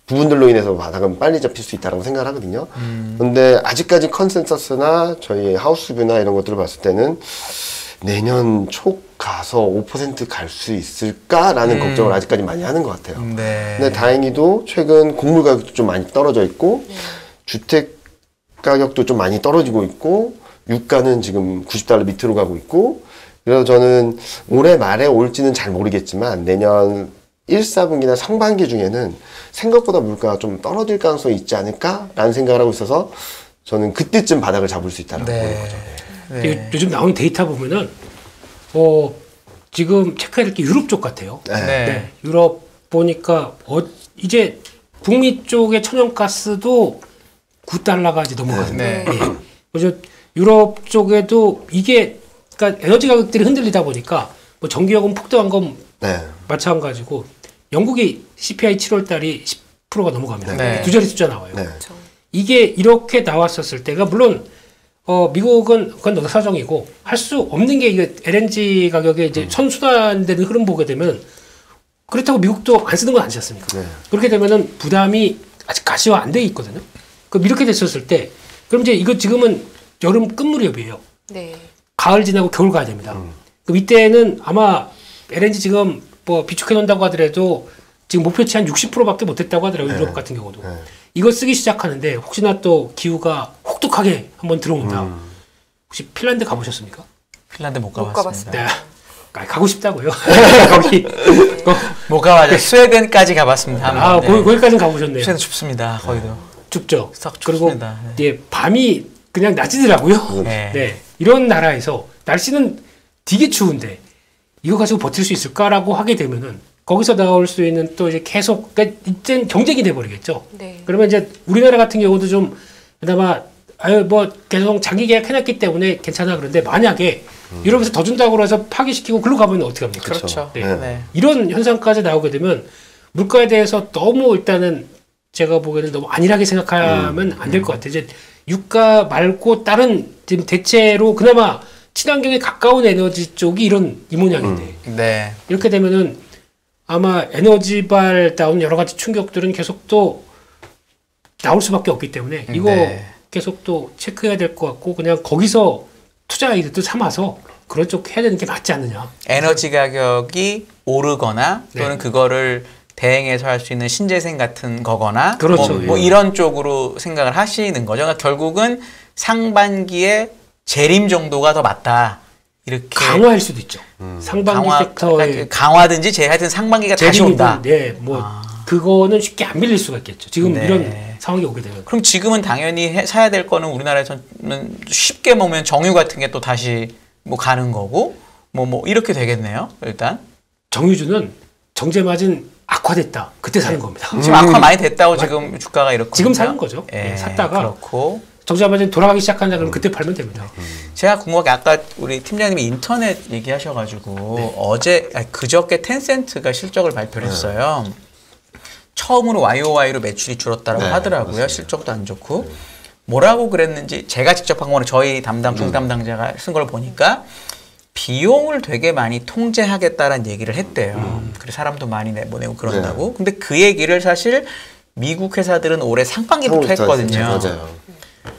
부분들로 인해서 바닥은 빨리 잡힐 수 있다고 생각을 하거든요. 근데 아직까지 컨센서스나 저희 하우스뷰나 이런 것들을 봤을 때는 내년 초 가서 5% 갈 수 있을까라는 걱정을 아직까지 많이 하는 것 같아요. 근데 다행히도 최근 곡물 가격도 좀 많이 떨어져 있고 주택 가격도 좀 많이 떨어지고 있고 유가는 지금 $90 밑으로 가고 있고, 그래서 저는 올해 말에 올지는 잘 모르겠지만 내년 1, 4분기나 상반기 중에는 생각보다 물가가 좀 떨어질 가능성이 있지 않을까라는 생각을 하고 있어서 저는 그때쯤 바닥을 잡을 수 있다고 보는 거죠. 요즘 나오는 데이터 보면은 지금 체크해야 될 게 유럽 쪽 같아요. 유럽 보니까 이제 북미 쪽의 천연가스도 $9가 이제 넘어가거든요. 그래서 유럽 쪽에도 이게 그러니까 에너지 가격들이 흔들리다 보니까 뭐 전기요금 폭등한 건 마찬가지고 영국이 CPI 7월 달이 10%가 넘어갑니다. 두 자리 숫자 나와요. 이게 이렇게 나왔었을 때가 물론 미국은 그건 너무 사정이고 할 수 없는 게 이게 LNG 가격에 이제 선순환되는 흐름 보게 되면 그렇다고 미국도 안 쓰는 건 아니지 않습니까? 그렇게 되면은 부담이 아직 가시화 안 돼 있거든요. 그럼 이렇게 됐었을 때 그럼 이제 이거 지금은 여름 끝 무렵이에요. 가을 지나고 겨울 가야 됩니다. 그럼 이때는 아마 LNG 지금 뭐 비축해 놓는다고 하더라도 지금 목표치 한 60%밖에 못했다고 하더라고요. 유럽 같은 경우도. 이거 쓰기 시작하는데 혹시나 또 기후가 혹독하게 한번 들어온다. 혹시 핀란드 가보셨습니까? 핀란드 못 가봤습니다. 네. 가고 싶다고요. 거기 못 가봤어요. 스웨덴까지 가봤습니다. 거기까지는 가보셨네요. 스웨덴 춥습니다. 거기도. 춥죠. 썩 그리고 춥습니다. 예, 밤이 그냥 낮이더라고요. 네. 네. 이런 나라에서 날씨는 되게 추운데 이거 가지고 버틸 수 있을까라고 하게 되면은 거기서 나올 수 있는 또 이제 계속 그러니까 이제 경쟁이 돼 버리겠죠. 네. 그러면 이제 우리나라 같은 경우도 좀 그나마 아유 뭐 계속 장기 계약 해놨기 때문에 괜찮아 그런데 만약에 유럽에서 더 준다고 해서 파기시키고 글로 가면 어떻게 합니까? 그렇죠. 네. 네. 이런 현상까지 나오게 되면 물가에 대해서 너무 일단은 제가 보기에는 너무 안일하게 생각하면 안 될 것 같아요. 이제 유가 말고 다른 지금 대체로 그나마 친환경에 가까운 에너지 쪽이 이런 이 모양인데 네. 이렇게 되면은 아마 에너지발다운 여러 가지 충격들은 계속 또 나올 수밖에 없기 때문에 이거 네. 계속 또 체크해야 될 것 같고 그냥 거기서 투자 아이디어도 삼아서 그런 쪽 해야 되는 게 맞지 않느냐. 에너지 가격이 오르거나 또는 네. 그거를 대행해서 할 수 있는 신재생 같은 거거나 그렇죠. 뭐 이런 쪽으로 생각을 하시는 거죠. 그러니까 결국은 상반기에 재림 정도가 더 맞다. 이렇게 강화할 수도 있죠. 상반기 섹터에 강화든지 하여튼 상반기가 다시 온다. 네, 뭐 그거는 쉽게 안 밀릴 수가 있겠죠. 지금 네. 이런 상황이 오게 되면. 그럼 지금은 당연히 사야 될 거는 우리나라에서는 쉽게 보면 정유 같은 게 또 다시 뭐 가는 거고 뭐 이렇게 되겠네요. 일단 정유주는 정제 마진 악화됐다. 그때 사는 겁니다. 지금 악화 많이 됐다고 지금 주가가 이렇게 지금 사는 거죠. 네, 샀다가 그렇고 정제 마진 돌아가기 시작한다 그러면 그때 팔면 됩니다. 제가 궁금한 게 아까 우리 팀장님이 인터넷 얘기하셔가지고 그저께 텐센트가 실적을 발표를 했어요. 처음으로 YOY로 매출이 줄었다라고 하더라고요. 맞습니다. 실적도 안 좋고 뭐라고 그랬는지 제가 직접 한 거는 저희 담당 중담당자가 쓴 걸 보니까 비용을 되게 많이 통제하겠다라는 얘기를 했대요. 그래서 사람도 많이 내보내고 그런다고. 근데 그 얘기를 사실 미국 회사들은 올해 상반기부터 했거든요. 맞아요.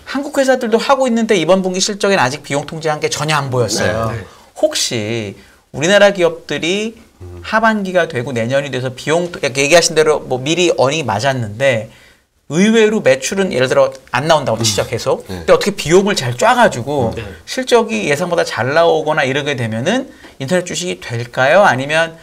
한국 회사들도 하고 있는데 이번 분기 실적에는 아직 비용 통제한 게 전혀 안 보였어요. 네. 혹시 우리나라 기업들이 하반기가 되고 내년이 돼서 비용 얘기하신 대로 뭐 미리 어닝이 맞았는데 의외로 매출은 예를 들어 안 나온다고 치죠 계속. 근데 어떻게 비용을 잘 쫙가지고 실적이 예상보다 잘 나오거나 이러게 되면은 인터넷 주식이 될까요? 아니면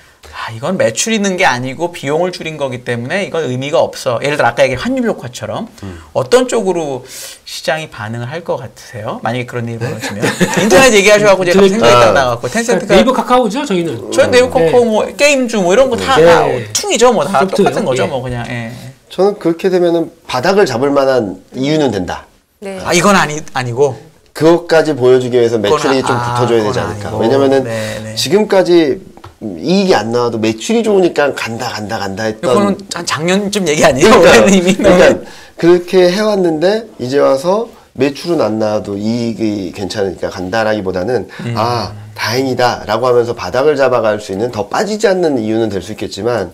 이건 매출 있는 게 아니고 비용을 줄인 거기 때문에 이건 의미가 없어. 예를 들어 아까 얘기한 환율 효과처럼 어떤 쪽으로 시장이 반응을 할 것 같으세요? 만약에 그런 일이 벌어지면 인터넷 얘기하셔가지고 제가 생각이 딱 나갖고 텐센트가 네이버 카카오죠 저희는. 저희 네이버 카카오 뭐 게임주 뭐 이런 거 다 퉁이죠 뭐 다 똑같은 거죠 뭐 그냥. 예. 저는 그렇게 되면은 바닥을 잡을 만한 이유는 된다. 네. 이건 아니고. 그것까지 보여주기 위해서 매출이 좀 붙어줘야 되지 않을까. 아니고. 왜냐면은 지금까지 이익이 안 나와도 매출이 좋으니까 간다 했던. 이거는 한 작년쯤 얘기 아니에요? 그러니까 그렇게 해왔는데 이제 와서 매출은 안 나와도 이익이 괜찮으니까 간다라기보다는 다행이다라고 하면서 바닥을 잡아갈 수 있는 더 빠지지 않는 이유는 될 수 있겠지만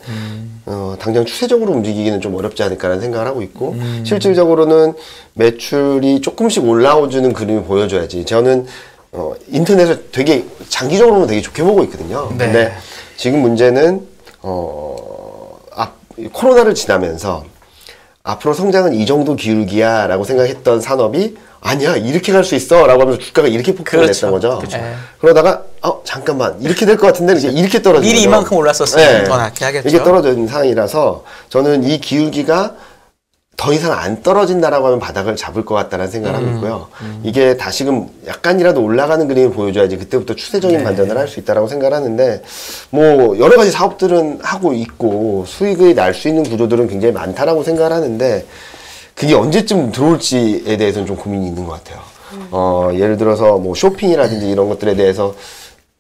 당장 추세적으로 움직이기는 좀 어렵지 않을까라는 생각을 하고 있고 실질적으로는 매출이 조금씩 올라오주는 그림을 보여줘야지. 저는 인터넷을 되게 장기적으로는 되게 좋게 보고 있거든요. 네. 근데 지금 문제는 코로나를 지나면서 앞으로 성장은 이 정도 기울기야 라고 생각했던 산업이 아니야 이렇게 갈 수 있어 라고 하면서 주가가 이렇게 폭등을 했던 거죠. 그렇죠. 그러다가 잠깐만 이렇게 될 것 같은데 이렇게 떨어지는 미리 거죠. 이만큼 올랐었으면 더 낫게 하겠죠. 이게 떨어진 상황이라서 저는 이 기울기가 더 이상 안 떨어진다라고 하면 바닥을 잡을 것 같다는 생각을 하고 있고요. 이게 다시금 약간이라도 올라가는 그림을 보여줘야지 그때부터 추세적인 반전을 할 수 있다라고 생각을 하는데 뭐 여러 가지 사업들은 하고 있고 수익이 날 수 있는 구조들은 굉장히 많다라고 생각을 하는데 그게 언제쯤 들어올지에 대해서는 좀 고민이 있는 것 같아요. 예를 들어서 뭐 쇼핑이라든지 이런 것들에 대해서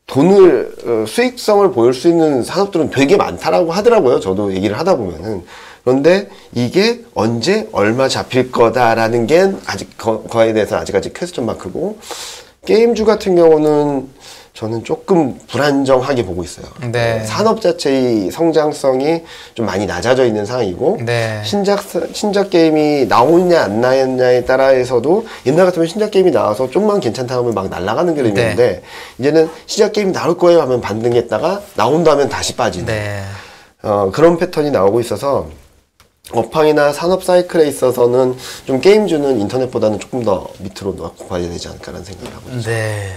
돈을 수익성을 보일 수 있는 산업들은 되게 많다라고 하더라고요. 저도 얘기를 하다 보면은. 그런데 이게 언제 얼마 잡힐 거다라는 게 아직 그거에 대해서 아직까지 퀘스천 마크고 게임주 같은 경우는 저는 조금 불안정하게 보고 있어요. 네. 산업 자체의 성장성이 좀 많이 낮아져 있는 상황이고 네. 신작 게임이 나오느냐 안 나오느냐에 따라서도 옛날 같으면 신작 게임이 나와서 좀만 괜찮다 하면 막 날아가는 그림이었는데 이제는 신작 게임이 나올 거예요 하면 반등했다가 나온다면 다시 빠지는 그런 패턴이 나오고 있어서 업황이나 산업 사이클에 있어서는 좀 게임주는 인터넷보다는 조금 더 밑으로 놓고 봐야 되지 않을까라는 생각을 하고 있습니다. 네.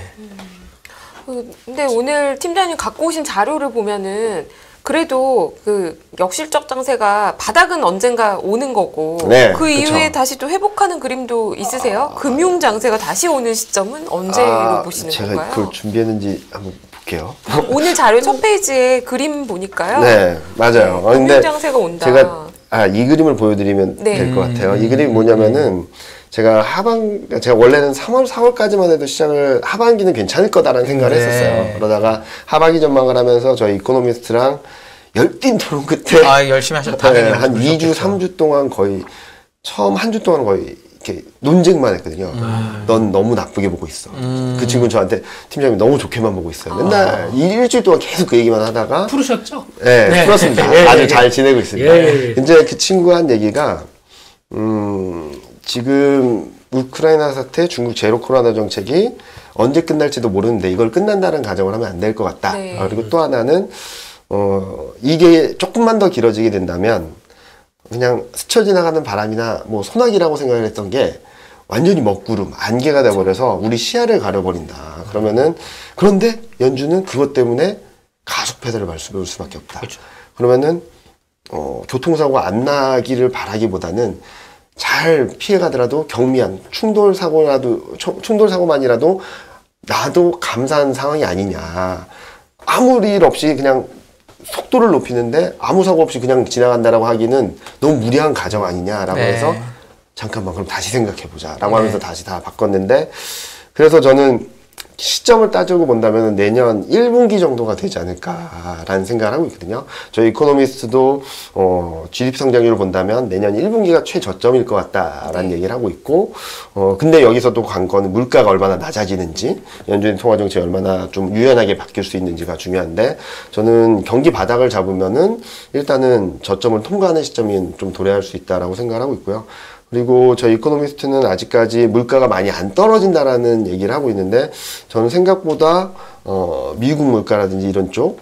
근데 오늘 팀장님 갖고 오신 자료를 보면은 그래도 그 역실적 장세가 바닥은 언젠가 오는 거고 네, 그 이후에 그쵸. 다시 또 회복하는 그림도 있으세요? 금융 장세가 다시 오는 시점은 언제로 보시는 제가 건가요? 그걸 준비했는지 한번 볼게요. 오늘 자료 첫 페이지에 그림 보니까요. 네, 맞아요. 네, 금융 장세가 온다. 제가 이 그림을 보여드리면 네. 될 것 같아요. 이 그림이 뭐냐면은 제가 원래는 3월, 4월까지만 해도 시장을 하반기는 괜찮을 거다라는 생각을 네. 했었어요. 그러다가 하반기 전망을 하면서 저희 이코노미스트랑 열띤 토론 끝에 열심히 하셨다. 네, 한 2주, 3주 동안 거의 처음 한 주 동안 거의 이렇게 논쟁만 했거든요. 넌 너무 나쁘게 보고 있어. 그 친구는 저한테 팀장님이 너무 좋게만 보고 있어요. 맨날 일주일 동안 계속 그 얘기만 하다가 풀으셨죠? 네, 네. 풀었습니다. 예, 아주 예. 잘 지내고 있습니다. 예. 이제 그 친구가 한 얘기가 지금 우크라이나 사태, 중국 제로 코로나 정책이 언제 끝날지도 모르는데 이걸 끝난다는 가정을 하면 안 될 것 같다. 네. 그리고 또 하나는 이게 조금만 더 길어지게 된다면 그냥 스쳐 지나가는 바람이나 뭐 소나기라고 생각을 했던 게 완전히 먹구름, 안개가 돼버려서 우리 시야를 가려버린다. 그러면은 그런데 연준은 그것 때문에 가속 페달을 밟을 수밖에 없다. 그렇죠. 그러면은 교통사고가 안 나기를 바라기보다는 잘 피해가더라도 경미한 충돌 사고만이라도 나도 감사한 상황이 아니냐. 아무 일 없이 그냥 속도를 높이는데 아무 사고 없이 그냥 지나간다라고 하기는 너무 무리한 가정 아니냐라고 네. 해서 잠깐만 그럼 다시 생각해보자 라고 하면서 다시 다 바꿨는데 그래서 저는 시점을 따지고 본다면 내년 1분기 정도가 되지 않을까라는 생각을 하고 있거든요. 저희 이코노미스트도 GDP 성장률을 본다면 내년 1분기가 최저점일 것 같다라는 얘기를 하고 있고 근데 여기서 또 관건은 물가가 얼마나 낮아지는지 연준의 통화정책이 얼마나 좀 유연하게 바뀔 수 있는지가 중요한데 저는 경기 바닥을 잡으면은 일단은 저점을 통과하는 시점이 좀 도래할 수 있다라고 생각을 하고 있고요. 그리고 저희 이코노미스트는 아직까지 물가가 많이 안 떨어진다라는 얘기를 하고 있는데 저는 생각보다 미국 물가라든지 이런 쪽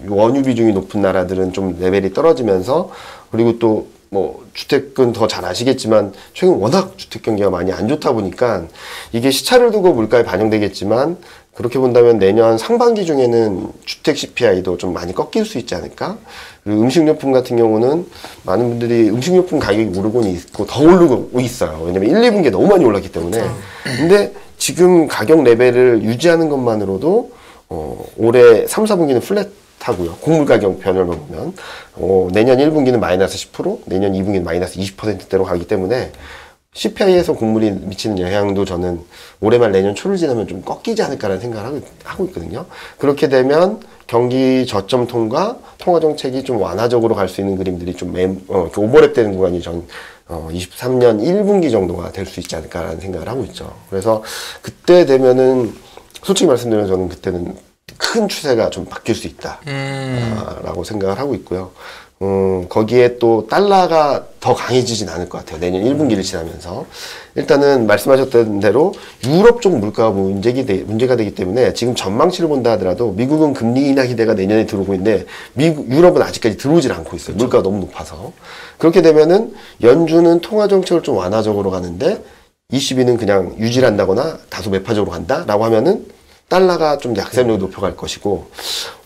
원유 비중이 높은 나라들은 좀 레벨이 떨어지면서 그리고 또 뭐 주택은 더 잘 아시겠지만 최근 워낙 주택 경기가 많이 안 좋다 보니까 이게 시차를 두고 물가에 반영되겠지만 그렇게 본다면 내년 상반기 중에는 주택 CPI도 좀 많이 꺾일 수 있지 않을까? 그리고 음식료품 같은 경우는 많은 분들이 음식료품 가격이 오르고는 있고 더 오르고 있어요. 왜냐면 1, 2분기에 너무 많이 올랐기 때문에. 근데 지금 가격 레벨을 유지하는 것만으로도 올해 3, 4분기는 플랫하고요. 곡물 가격 변열만 보면 내년 1분기는 마이너스 10%, 내년 2분기는 마이너스 20%대로 가기 때문에 CPI에서 곡물이 미치는 영향도 저는 올해 말 내년 초를 지나면 좀 꺾이지 않을까라는 생각을 하고 있거든요. 그렇게 되면 경기 저점 통과, 통화정책이 좀 완화적으로 갈 수 있는 그림들이 좀 오버랩 되는 구간이 23년 1분기 정도가 될 수 있지 않을까라는 생각을 하고 있죠. 그래서 그때 되면은 솔직히 말씀드리면 저는 그때는 큰 추세가 좀 바뀔 수 있다. 라고 생각을 하고 있고요. 거기에 또 달러가 더 강해지진 않을 것 같아요. 내년 1분기를 지나면서. 일단은 말씀하셨던 대로 유럽 쪽 물가가 문제가 되기 때문에 지금 전망치를 본다 하더라도 미국은 금리 인하 기대가 내년에 들어오고 있는데 유럽은 아직까지 들어오질 않고 있어요. 물가가 너무 높아서. 그렇게 되면은 연준은 통화 정책을 좀 완화적으로 가는데 ECB는 그냥 유지를 한다거나 다소 매파적으로 간다라고 하면은 달러가 좀 약세력이 높여갈 것이고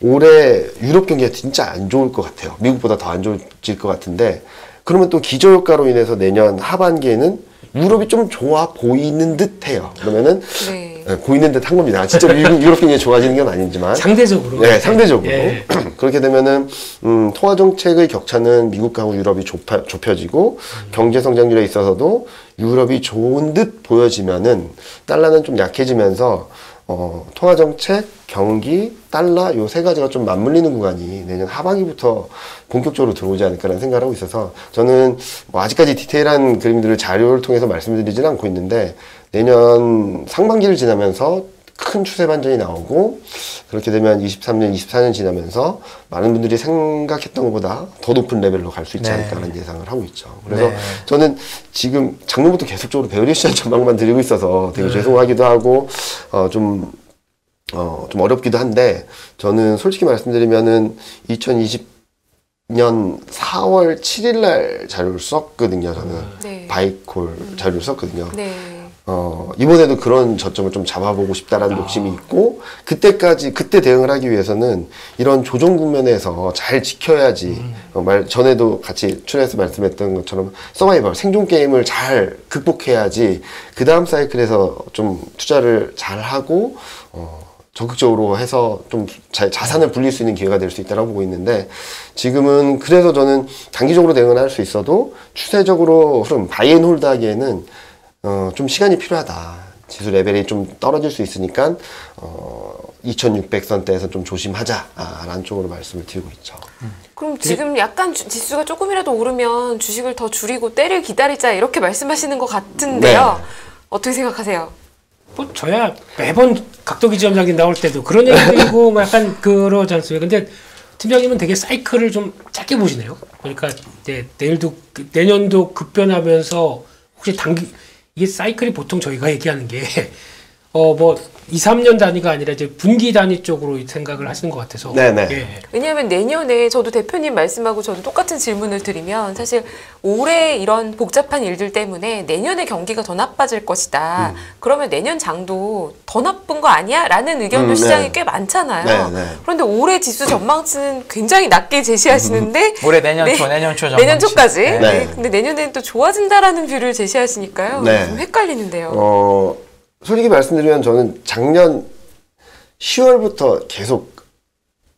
올해 유럽 경기가 진짜 안 좋을 것 같아요. 미국보다 더 안 좋아질 것 같은데 그러면 또 기저효과로 인해서 내년 하반기에는 유럽이 좀 좋아 보이는 듯해요. 그러면은 보이는 듯 한 겁니다. 진짜 유럽 경기가 좋아지는 건 아니지만 상대적으로. 네, 상대적으로. 예. 그렇게 되면은 통화 정책의 격차는 미국하고 유럽이 좁혀지고 경제 성장률에 있어서도 유럽이 좋은 듯 보여지면은 달러는 좀 약해지면서 통화정책, 경기, 달러 요 세 가지가 좀 맞물리는 구간이 내년 하반기부터 본격적으로 들어오지 않을까라는 생각을 하고 있어서 저는 뭐 아직까지 디테일한 그림들을 자료를 통해서 말씀드리지는 않고 있는데 내년 상반기를 지나면서 큰 추세 반전이 나오고 그렇게 되면 23년, 24년 지나면서 많은 분들이 생각했던 것보다 더 높은 레벨로 갈 수 있지 않을까라는 예상을 하고 있죠. 그래서 저는 지금 작년부터 계속적으로 베어리시한 전망만 드리고 있어서 되게 죄송하기도 하고 좀 어렵기도 한데 저는 솔직히 말씀드리면은 2020년 4월 7일 날 자료를 썼거든요. 저는 바이콜 자료를 썼거든요. 이번에도 그런 저점을 좀 잡아보고 싶다라는 욕심이 있고, 그때 대응을 하기 위해서는 이런 조정 국면에서 잘 지켜야지, 전에도 같이 출연해서 말씀했던 것처럼 서바이벌, 생존 게임을 잘 극복해야지, 그 다음 사이클에서 좀 투자를 잘 하고, 적극적으로 해서 좀 자산을 불릴 수 있는 기회가 될 수 있다고 보고 있는데, 지금은 그래서 저는 단기적으로 대응을 할 수 있어도 추세적으로 흐름, 바이앤홀드 하기에는 좀 시간이 필요하다. 지수 레벨이 좀 떨어질 수 있으니까 2600선대에서 좀 조심하자라는 쪽으로 말씀을 드리고 있죠. 그럼 지금 약간 지수가 조금이라도 오르면 주식을 더 줄이고 때를 기다리자 이렇게 말씀하시는 것 같은데요. 네. 어떻게 생각하세요? 뭐 저야 매번 각도기 지점장님 나올 때도 그런 얘기 드리고 뭐 약간 그러지 않습니까? 근데 팀장님은 되게 사이클을 좀 짧게 보시네요. 그러니까 내년도 급변하면서 혹시 이게 사이클이 보통 저희가 얘기하는 게, 뭐, 2, 3년 단위가 아니라 이제 분기 단위 쪽으로 생각을 하시는 것 같아서. 네네. 예. 왜냐하면 내년에 저도 대표님 말씀하고 저도 똑같은 질문을 드리면 사실 올해 이런 복잡한 일들 때문에 내년에 경기가 더 나빠질 것이다. 그러면 내년 장도 더 나쁜 거 아니야? 라는 의견도 시장에 네. 꽤 많잖아요. 네. 그런데 올해 지수 전망치는 굉장히 낮게 제시하시는데 올해 내년 초 전망치. 내년 초까지? 네. 네. 근데 내년에는 또 좋아진다라는 뷰를 제시하시니까요. 네. 좀 헷갈리는데요. 솔직히 말씀드리면 저는 작년 10월부터 계속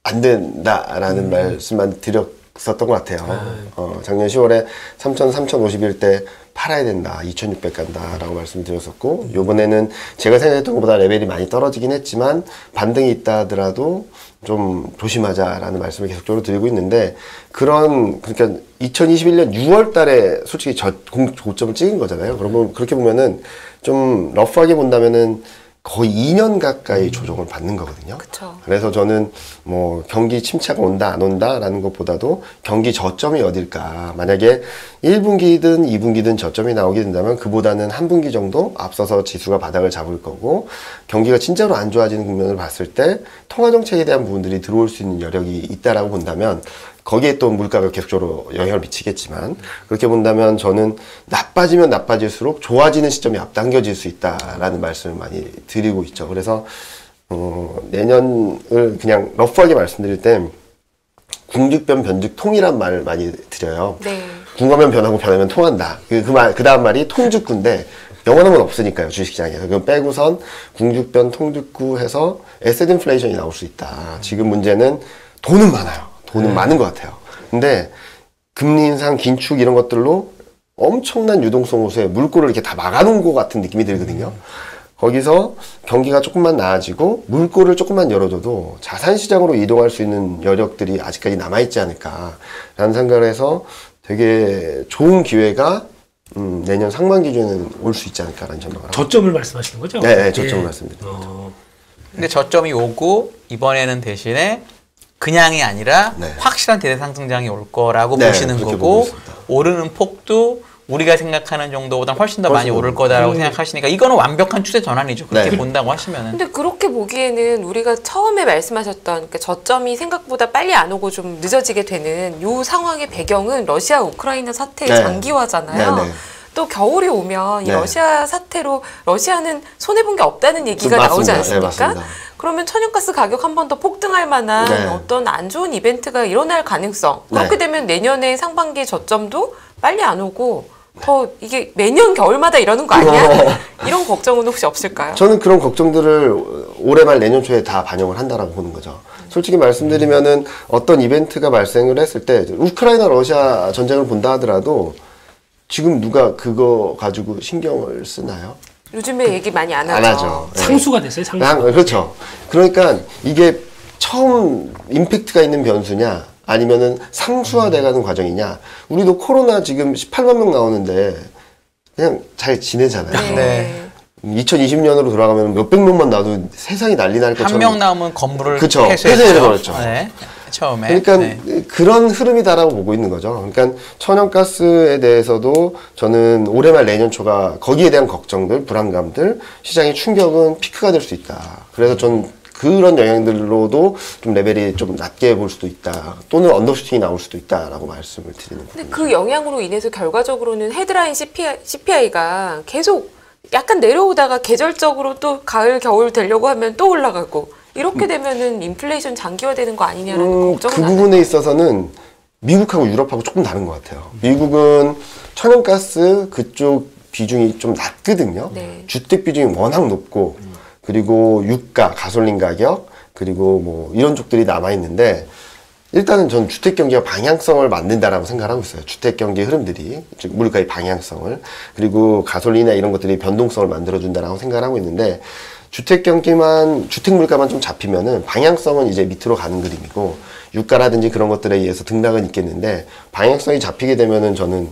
안 된다라는 말씀만 드렸었던 것 같아요. 작년 10월에 3,050일 때 팔아야 된다, 2,600 간다라고 말씀드렸었고, 요번에는 제가 생각했던 것보다 레벨이 많이 떨어지긴 했지만 반등이 있다 하더라도 좀 조심하자라는 말씀을 계속적으로 드리고 있는데, 그러니까 2021년 6월 달에 솔직히 고점을 찍은 거잖아요. 그러면 그렇게 보면은 좀 러프하게 본다면은 거의 2년 가까이 조정을 받는 거거든요. 그쵸. 그래서 저는 뭐 경기 침체가 온다 안 온다라는 것보다도 경기 저점이 어딜까, 만약에 1분기든 2분기든 저점이 나오게 된다면 그보다는 한 분기 정도 앞서서 지수가 바닥을 잡을 거고, 경기가 진짜로 안 좋아지는 국면을 봤을 때 통화정책에 대한 부분들이 들어올 수 있는 여력이 있다라고 본다면, 거기에 또 물가가 계속적으로 영향을 미치겠지만, 그렇게 본다면 저는 나빠지면 나빠질수록 좋아지는 시점이 앞당겨질 수 있다라는 말씀을 많이 드리고 있죠. 그래서 내년을 그냥 러프하게 말씀드릴 때 궁죽변 변죽통이란 말을 많이 드려요. 네. 궁하면 변하고 변하면 통한다. 그 다음 말이 통죽구인데 영원한 건 없으니까요, 주식시장에서. 그럼 빼고선 궁죽변 통죽구 해서 에셋 인플레이션이 나올 수 있다. 지금 문제는 돈은 많아요. 돈은 많은 것 같아요. 근데 금리 인상, 긴축 이런 것들로 엄청난 유동성 호수에 물꼬를 이렇게 다 막아놓은 것 같은 느낌이 들거든요. 거기서 경기가 조금만 나아지고 물꼬를 조금만 열어줘도 자산시장으로 이동할 수 있는 여력들이 아직까지 남아있지 않을까라는 생각을 해서 되게 좋은 기회가 내년 상반기 중에는 올 수 있지 않을까라는 전망을 합니다. 저점을 말씀하시는 거죠? 네, 저점을 말씀드립니다. 근데 저점이 오고 이번에는 대신에 그냥이 아니라 네. 확실한 대상승장이 올 거라고 네, 보시는 그렇게 거고, 보고 있습니다. 오르는 폭도 우리가 생각하는 정도보다 훨씬 더 많이 오를 거다라고 생각하시니까 이거는 완벽한 추세 전환이죠. 그렇게 네. 본다고 하시면은. 근데 그렇게 보기에는 우리가 처음에 말씀하셨던, 그러니까 저점이 생각보다 빨리 안 오고 좀 늦어지게 되는 요 상황의 배경은 러시아 우크라이나 사태의 네. 장기화잖아요. 네, 네. 또 겨울이 오면 이 네. 러시아 사태로 러시아는 손해본 게 없다는 얘기가 맞습니다. 나오지 네, 않습니까? 맞습니다. 그러면 천연가스 가격 한 번 더 폭등할 만한 네. 어떤 안 좋은 이벤트가 일어날 가능성. 그렇게 네. 되면 내년에 상반기 저점도 빨리 안 오고 더 이게 매년 겨울마다 이러는 거 아니야? 이런 걱정은 혹시 없을까요? 저는 그런 걱정들을 올해 말 내년 초에 다 반영을 한다라고 보는 거죠. 솔직히 말씀드리면은 어떤 이벤트가 발생을 했을 때 우크라이나 러시아 전쟁을 본다 하더라도 지금 누가 그거 가지고 신경을 쓰나요? 요즘에 얘기 많이 안 하죠. 안 하죠. 네. 상수가 됐어요, 상수. 그렇죠. 그러니까 이게 처음 임팩트가 있는 변수냐, 아니면은 상수화돼가는 과정이냐. 우리도 코로나 지금 18만 명 나오는데 그냥 잘 지내잖아요. 네. 2020년으로 돌아가면 몇백 명만 나도 세상이 난리 날 것처럼. 한 명 나오면 건물을 그쵸. 폐쇄했죠. 폐쇄해버렸죠. 네. 처음에. 그러니까 네. 그런 흐름이다라고 보고 있는 거죠. 그러니까 천연가스에 대해서도 저는 올해 말 내년 초가 거기에 대한 걱정들, 불안감들, 시장의 충격은 피크가 될 수 있다. 그래서 전 그런 영향들로도 좀 레벨이 좀 낮게 볼 수도 있다. 또는 언더슈팅이 나올 수도 있다라고 말씀을 드리는 거예요. 근데 그 영향으로 인해서 결과적으로는 헤드라인 CPI가 계속 약간 내려오다가 계절적으로 또 가을, 겨울 되려고 하면 또 올라가고 이렇게 되면은 인플레이션 장기화되는 거 아니냐라는 걱정은 그 부분에 있어서는 미국하고 유럽하고 조금 다른 것 같아요. 미국은 천연가스 그쪽 비중이 좀 낮거든요. 네. 주택 비중이 워낙 높고 그리고 유가, 가솔린 가격 그리고 뭐 이런 쪽들이 남아있는데 일단은 전 주택 경기가 방향성을 만든다라고 생각하고 있어요. 주택 경기 흐름들이 즉 물가의 방향성을 그리고 가솔린이나 이런 것들이 변동성을 만들어준다라고 생각하고 있는데 주택 경기만 주택 물가만 좀 잡히면은 방향성은 이제 밑으로 가는 그림이고 유가라든지 그런 것들에 의해서 등락은 있겠는데 방향성이 잡히게 되면은 저는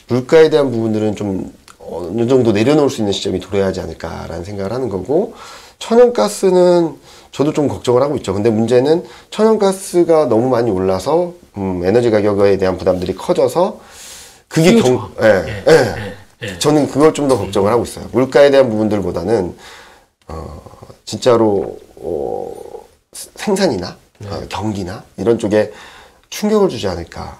물가에 대한 부분들은 좀 어느 정도 내려놓을 수 있는 시점이 도래해야 하지 않을까라는 생각을 하는 거고 천연가스는 저도 좀 걱정을 하고 있죠. 근데 문제는 천연가스가 너무 많이 올라서 에너지 가격에 대한 부담들이 커져서 그게 저는 그걸 좀 더 걱정을 하고 있어요. 물가에 대한 부분들보다는 진짜로 생산이나 경기나 이런 쪽에 충격을 주지 않을까.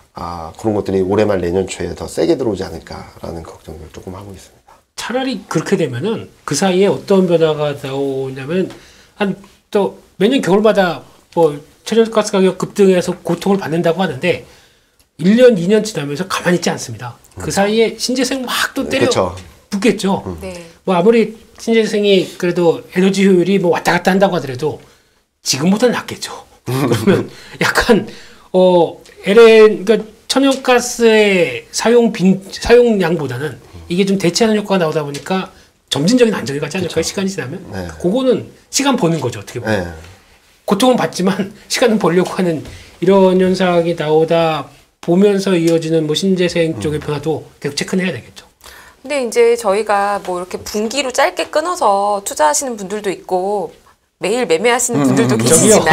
그런 것들이 올해 말 내년 초에 더 세게 들어오지 않을까라는 걱정을 조금 하고 있습니다. 차라리 그렇게 되면은 그 사이에 어떤 변화가 나오냐면 한 또 매년 겨울마다 뭐 천연가스 가격 급등해서 고통을 받는다고 하는데 1년, 2년 지나면서 가만히 있지 않습니다. 그 사이에 신재생 막 또 때려 그쵸. 붙겠죠. 네. 뭐 아무리 신재생이 그래도 에너지 효율이 뭐 왔다 갔다 한다고 하더라도 지금보다는 낫겠죠. 그러면 약간 그러니까 천연가스의 사용량보다는 이게 좀 대체하는 효과가 나오다 보니까 점진적인 안정이 가지 않을까요? 시간이 지나면? 네. 그거는 시간 버는 거죠. 어떻게 보면. 네. 고통은 받지만 시간은 벌려고 하는 이런 현상이 나오다 보면서 이어지는 뭐 신재생 쪽의 변화도 계속 체크는 해야 되겠죠. 근데 이제 저희가 뭐 이렇게 분기로 짧게 끊어서 투자하시는 분들도 있고 매일 매매하시는 분들도 계시지만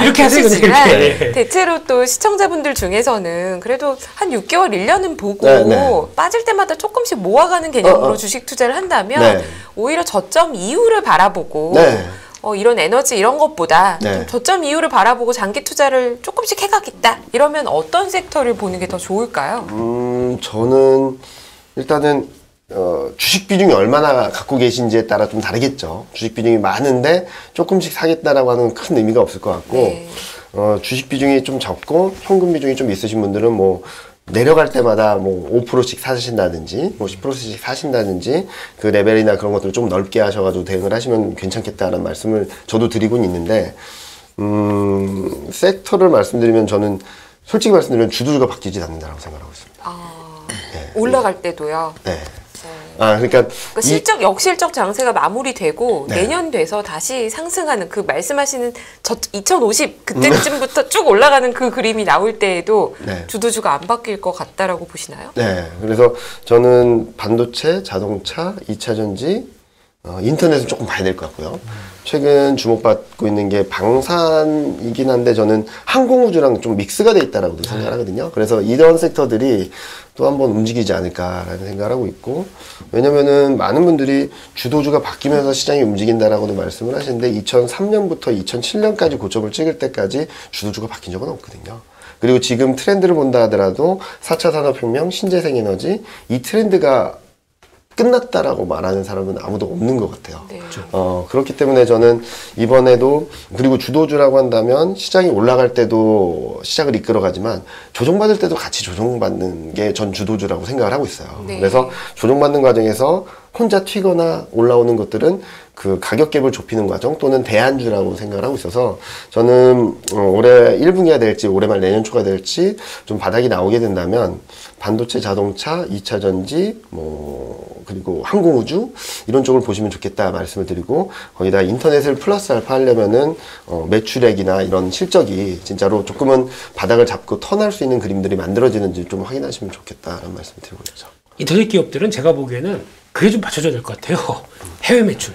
이렇게 하세요. 이렇게. 대체로 또 시청자분들 중에서는 그래도 한 6개월, 1년은 보고 빠질 때마다 조금씩 모아가는 개념으로 주식 투자를 한다면 오히려 저점 이후를 바라보고 이런 에너지 이런 것보다 좀 저점 이후를 바라보고 장기 투자를 조금씩 해가겠다 이러면 어떤 섹터를 보는 게 더 좋을까요? 저는 일단은 주식 비중이 얼마나 갖고 계신지에 따라 좀 다르겠죠. 주식 비중이 많은데 조금씩 사겠다라고 하는 큰 의미가 없을 것 같고, 주식 비중이 좀 적고 현금 비중이 좀 있으신 분들은 뭐 내려갈 때마다 뭐 5%씩 사신다든지 뭐 10%씩 사신다든지 그 레벨이나 그런 것들을 좀 넓게 하셔가지고 대응을 하시면 괜찮겠다라는 말씀을 저도 드리곤 있는데, 섹터를 말씀드리면 저는 솔직히 말씀드리면 주도주가 바뀌지 않는다고 생각하고 있습니다. 올라갈 때도요? 네. 그러니까 실적 역실적 장세가 마무리되고 내년 돼서 다시 상승하는 그 말씀하시는 2050 그때쯤부터 쭉 올라가는 그 그림이 나올 때에도 주도주가 안 바뀔 것 같다라고 보시나요? 네. 그래서 저는 반도체, 자동차, 2차 전지, 인터넷은 조금 봐야 될 것 같고요. 최근 주목받고 있는 게 방산이긴 한데 저는 항공우주랑 좀 믹스가 돼 있다라고 생각을 하거든요. 그래서 이런 섹터들이 또 한번 움직이지 않을까라는 생각을 하고 있고, 왜냐면은 많은 분들이 주도주가 바뀌면서 시장이 움직인다라고도 말씀을 하시는데 2003년부터 2007년까지 고점을 찍을 때까지 주도주가 바뀐 적은 없거든요. 그리고 지금 트렌드를 본다 하더라도 4차 산업혁명, 신재생에너지 이 트렌드가 끝났다라고 말하는 사람은 아무도 없는 것 같아요. 네. 그렇기 때문에 저는 이번에도, 그리고 주도주라고 한다면 시장이 올라갈 때도 시장을 이끌어가지만 조정받을 때도 같이 조정받는 게 전 주도주라고 생각을 하고 있어요. 그래서 조정받는 과정에서 혼자 튀거나 올라오는 것들은 그 가격 갭을 좁히는 과정 또는 대안주라고 생각을 하고 있어서 저는 올해 1분기가 될지 올해 말 내년 초가 될지 좀 바닥이 나오게 된다면 반도체, 자동차, 2차 전지, 그리고 항공우주 이런 쪽을 보시면 좋겠다 말씀을 드리고, 거기다 인터넷을 플러스 알파 하려면은 매출액이나 이런 실적이 진짜로 조금은 바닥을 잡고 턴할 수 있는 그림들이 만들어지는지 좀 확인하시면 좋겠다라는 말씀을 드리고 있죠. 인터넷 기업들은 제가 보기에는 그게 좀 받쳐줘야 될 것 같아요. 해외 매출.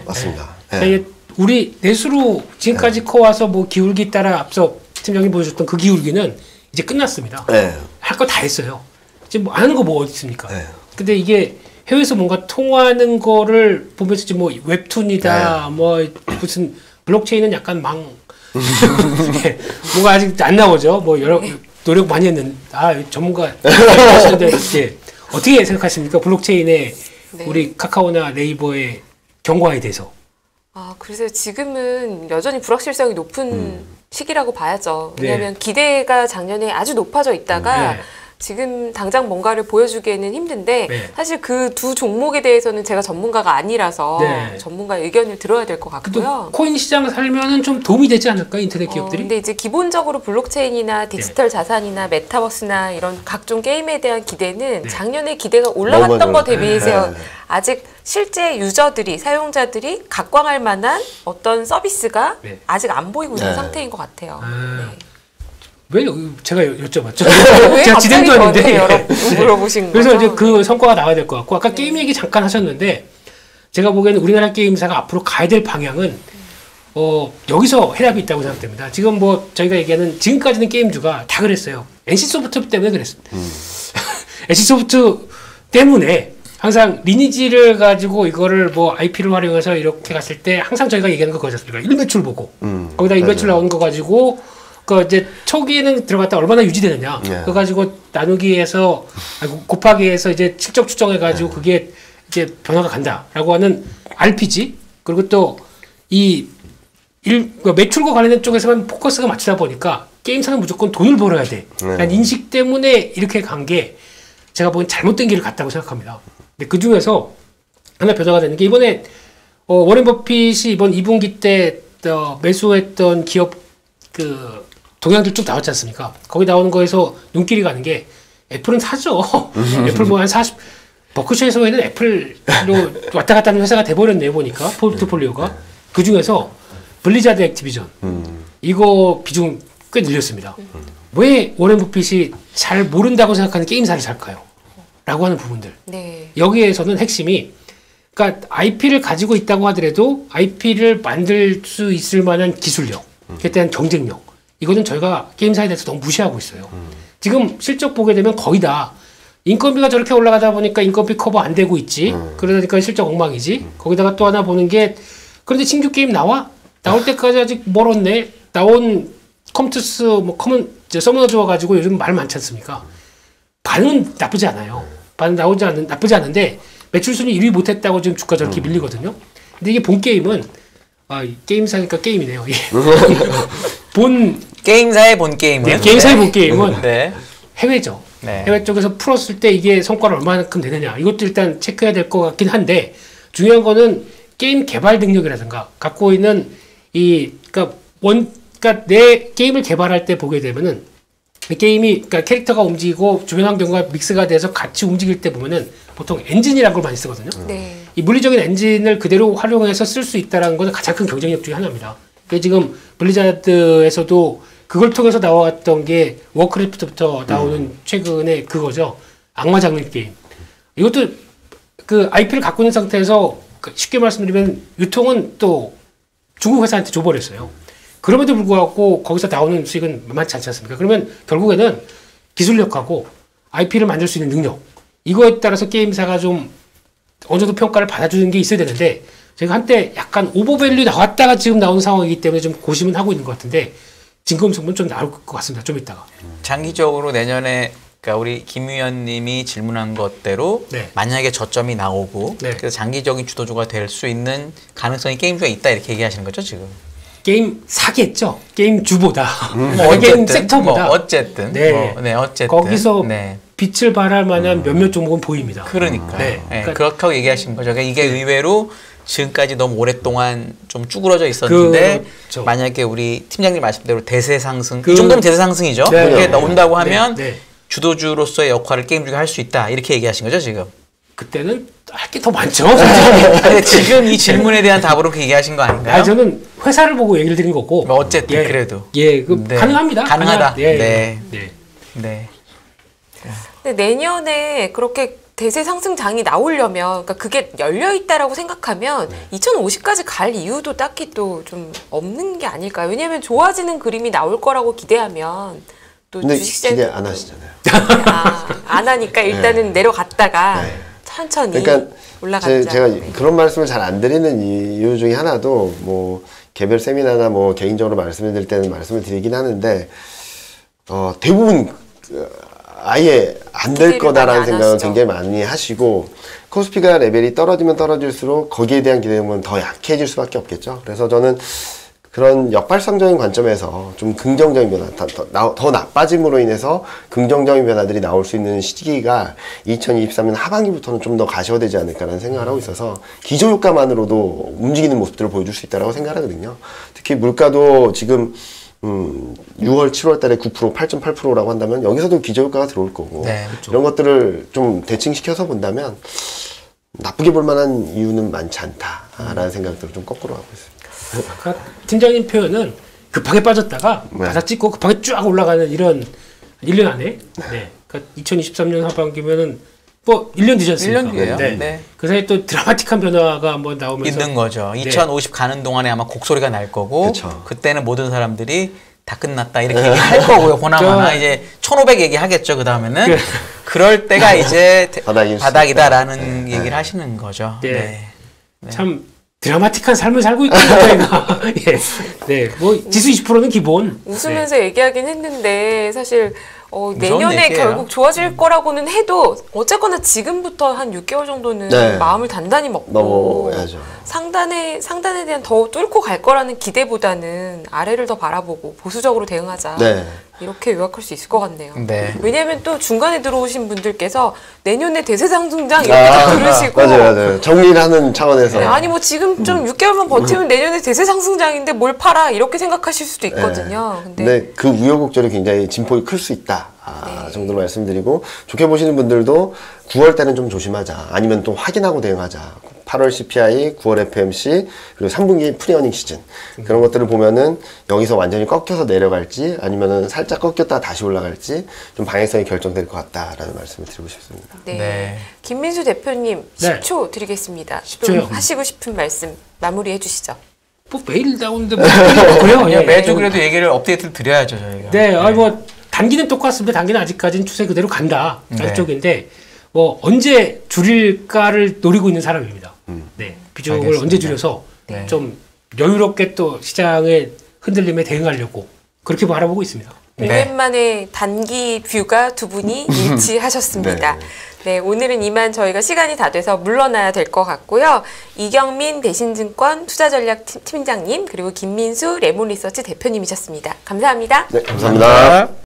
맞습니다. 그러니까 우리 내수로 지금까지 커와서 뭐 기울기 따라 앞서 팀장님 보여줬던 그 기울기는 이제 끝났습니다. 할 거 다 했어요. 지금 뭐 아는 거 뭐 어디 있습니까? 근데 이게 해외에서 뭔가 통하는 거를 보면서 지금 뭐 웹툰이다, 뭐 무슨 블록체인은 약간 뭐가 아직 안 나오죠. 뭐 여러 노력 많이 했는데 전문가 하시는데 이렇게 어떻게 생각하십니까? 블록체인의 네. 우리 카카오나 네이버의 경과에 대해서. 그래서 지금은 여전히 불확실성이 높은 시기라고 봐야죠. 왜냐하면 기대가 작년에 아주 높아져 있다가 지금 당장 뭔가를 보여주기에는 힘든데 사실 그 두 종목에 대해서는 제가 전문가가 아니라서 전문가의 의견을 들어야 될 것 같고요. 코인 시장 살면은 좀 도움이 되지 않을까요? 인터넷 기업들이? 근데 이제 기본적으로 블록체인이나 디지털 자산이나 메타버스나 이런 각종 게임에 대한 기대는 작년에 기대가 올라갔던 거 대비해서 아직 실제 유저들이, 사용자들이 각광할 만한 어떤 서비스가 아직 안 보이고 있는 상태인 것 같아요. 왜 제가 여쭤봤죠? 왜 제가 진행도 아닌데 물어보신 거죠? 그래서 이제 그 성과가 나와야 될 것 같고 아까 게임 얘기 잠깐 하셨는데 제가 보기에는 우리나라 게임사가 앞으로 가야 될 방향은 여기서 해답이 있다고 생각됩니다. 지금 뭐 저희가 얘기하는 지금까지는 게임주가 다 그랬어요. NC소프트 때문에 그랬습니다. NC소프트 때문에 항상 리니지를 가지고 이거를 뭐 IP를 활용해서 이렇게 갔을 때 항상 저희가 얘기하는 거 그거였습니다. 일매출 보고 거기다 일매출 나오는 거 가지고 그 이제 초기에는 들어갔다 얼마나 유지되느냐. 그거 가지고 나누기에서 곱하기해서 이제 실적 추정해가지고 그게 이제 변화가 간다라고 하는 RPG 그리고 또 이 매출과 관련된 쪽에서만 포커스가 맞추다 보니까 게임사는 무조건 돈을 벌어야 돼. 라는 인식 때문에 이렇게 간 게 제가 보기엔 잘못된 길을 갔다고 생각합니다. 근데 그 중에서 하나 변화가 되는 게 이번에 워렌 버핏이 이번 2분기 때 매수했던 기업 그 동향들 쭉 나왔지 않습니까? 거기 나오는 거에서 눈길이 가는 게 애플은 사죠. 애플 뭐 한 40, 버크셔에서는 애플로 왔다 갔다 하는 회사가 돼버렸네요, 보니까. 포트폴리오가. 그 중에서 블리자드 액티비전. 이거 비중 꽤 늘렸습니다. 왜 워렌 버핏이 잘 모른다고 생각하는 게임사를 살까요? 라고 하는 부분들. 여기에서는 핵심이, 그러니까 IP를 가지고 있다고 하더라도 IP를 만들 수 있을 만한 기술력, 그에 대한 경쟁력. 이거는 저희가 게임사에 대해서 너무 무시하고 있어요. 지금 실적 보게 되면 거의 다 인건비가 저렇게 올라가다 보니까 인건비 커버 안 되고 있지. 그러니까 실적 엉망이지. 거기다가 또 하나 보는 게 그런데 신규 게임 나와? 나올 때까지 아직 멀었네. 나온 컴투스 뭐 서머너즈 와가지고 요즘 말 많지 않습니까? 반응은 나쁘지 않아요. 반응 나쁘지 않은데 매출 순위 1위 못했다고 지금 주가 저렇게 밀리거든요. 근데 이게 본 게임은 게임사니까 게임이네요. 게임사의 본 게임은 게임사의 본 게임은 해외죠. 해외 쪽에서 풀었을 때 이게 성과를 얼마만큼 되느냐 이것도 일단 체크해야 될 것 같긴 한데 중요한 거는 게임 개발 능력이라든가 갖고 있는 그러니까 내 게임을 개발할 때 보게 되면은 그러니까 캐릭터가 움직이고 주변 환경과 믹스가 돼서 같이 움직일 때 보면은 보통 엔진이라는 걸 많이 쓰거든요. 이 물리적인 엔진을 그대로 활용해서 쓸 수 있다는 것은 가장 큰 경쟁력 중에 하나입니다. 그래서 지금 블리자드에서도 그걸 통해서 나왔던 게 워크래프트부터 나오는 최근에 그거죠. 악마 장르 게임. 이것도 그 IP를 갖고 있는 상태에서 쉽게 말씀드리면 유통은 또 중국 회사한테 줘버렸어요. 그럼에도 불구하고 거기서 나오는 수익은 만만치 않지 않습니까? 그러면 결국에는 기술력하고 IP를 만들 수 있는 능력 이거에 따라서 게임사가 좀 어느 정도 평가를 받아주는 게 있어야 되는데 제가 한때 약간 오버밸류 나왔다가 지금 나온 상황이기 때문에 좀 고심은 하고 있는 것 같은데 진검승부는 좀 나올 것 같습니다. 좀 이따가. 장기적으로 내년에 그러니까 우리 김 위원님이 질문한 것대로 만약에 저점이 나오고 그래서 장기적인 주도주가 될 수 있는 가능성이 게임주가 있다 이렇게 얘기하시는 거죠 지금? 게임 사겠죠. 게임 주보다. 게임 섹터보다. 어쨌든. 어쨌든. 거기서 빛을 발할 만한 몇몇 종목은 보입니다. 그러니까. 그렇게 하고 얘기하신 거죠. 그러니까 이게 의외로 지금까지 너무 오랫동안 좀 쭈그러져 있었는데 만약에 우리 팀장님 말씀대로 대세 상승 이 정도면 대세 상승이죠. 그게 나온다고 하면 주도주로서의 역할을 게임주가 할 수 있다 이렇게 얘기하신 거죠 지금? 그때는 할 게 더 많죠. 근데 지금 이 질문에 대한 답으로 그렇게 얘기하신 거 아닌가요? 저는 회사를 보고 얘기를 드린 거고. 어쨌든 그래도. 가능합니다. 가능하다. 근데 내년에 그렇게 대세 상승장이 나오려면, 그러니까 그게 열려 있다라고 생각하면 2050까지 갈 이유도 딱히 또 좀 없는 게 아닐까요? 왜냐하면 좋아지는 그림이 나올 거라고 기대하면 또 주식시장 기대 안 하시잖아요. 안 하니까 일단은 내려갔다가 천천히 올라가자. 제가 그런 말씀을 잘 안 드리는 이유 중에 하나도 뭐 개별 세미나나 뭐 개인적으로 말씀을 드릴 때는 말씀을 드리긴 하는데 대부분 아예 안 될 거다라는 생각을 하시죠. 굉장히 많이 하시고 코스피가 레벨이 떨어지면 떨어질수록 거기에 대한 기대감은 더 약해질 수밖에 없겠죠. 그래서 저는 그런 역발상적인 관점에서 좀 긍정적인 변화, 더 나빠짐으로 인해서 긍정적인 변화들이 나올 수 있는 시기가 2023년 하반기부터는 좀 더 가시화되지 않을까라는 생각을 하고 있어서 기저효과만으로도 움직이는 모습들을 보여줄 수 있다고 생각하거든요. 특히 물가도 지금 6월, 7월 달에 9%, 8.8%라고 한다면 여기서도 기저효과가 들어올 거고 네, 그렇죠. 이런 것들을 좀 대칭시켜서 본다면 나쁘게 볼 만한 이유는 많지 않다라는 생각들을 좀 거꾸로 하고 있습니다. 그러니까 팀장님 표현은 급하게 빠졌다가 바닥 찍고 급하게 쫙 올라가는 이런 1년 안에 그러니까 2023년 하반기면은 뭐 1년 뒤지 않습니까? 1년 뒤에요. 네. 그 사이에 또 드라마틱한 변화가 한번 나오면서 있는 거죠. 2050 가는 동안에 아마 곡소리가 날 거고 그쵸. 그때는 모든 사람들이 다 끝났다 이렇게 얘기할 거고요. 보나마나 이제 1500 얘기하겠죠. 그 다음에는 그럴 때가 이제 바닥이다라는 얘기를 하시는 거죠. 참 드라마틱한 삶을 살고 있군요, 저희가. 뭐 지수 20%는 기본. 웃으면서 얘기하긴 했는데 사실 내년에 결국 좋아질 거라고는 해도 어쨌거나 지금부터 한 6개월 정도는 마음을 단단히 먹고 넘어야죠. 상단에 대한 더 뚫고 갈 거라는 기대보다는 아래를 더 바라보고 보수적으로 대응하자. 이렇게 요약할 수 있을 것 같네요. 왜냐하면 또 중간에 들어오신 분들께서 내년에 대세 상승장 이렇게 들으시고 맞아요. 정리를 하는 차원에서 아니 뭐 지금 좀 6개월만 버티면 내년에 대세 상승장인데 뭘 팔아 이렇게 생각하실 수도 있거든요. 근데 그 우여곡절이 굉장히 진폭이 클 수 있다 정도로 말씀드리고 좋게 보시는 분들도 9월 때는 좀 조심하자 아니면 또 확인하고 대응하자. 8월 CPI, 9월 FMC, 그리고 3분기 프리어닝 시즌 그런 것들을 보면은 여기서 완전히 꺾여서 내려갈지 아니면은 살짝 꺾였다가 다시 올라갈지 좀 방향성이 결정될 것 같다라는 말씀을 드리고 싶습니다. 김민수 대표님 10초 드리겠습니다. 10초요. 좀 하시고 싶은 말씀 마무리해 주시죠. 뭐 매일 나오는데 뭐 그래요. 매주 그래도 얘기를 업데이트를 드려야죠 저희가. 뭐 단기는 똑같습니다. 단기는 아직까지는 추세 그대로 간다 쪽인데 뭐 언제 줄일까를 노리고 있는 사람입니다. 비중을 알겠습니다. 언제 줄여서 좀 여유롭게 또 시장의 흔들림에 대응하려고 그렇게 바라보고 있습니다. 오랜만에 단기 뷰가 두 분이 일치하셨습니다. 오늘은 이만 저희가 시간이 다 돼서 물러나야 될 것 같고요. 이경민 대신증권 투자전략팀장님 그리고 김민수 레몬리서치 대표님이셨습니다. 감사합니다. 감사합니다.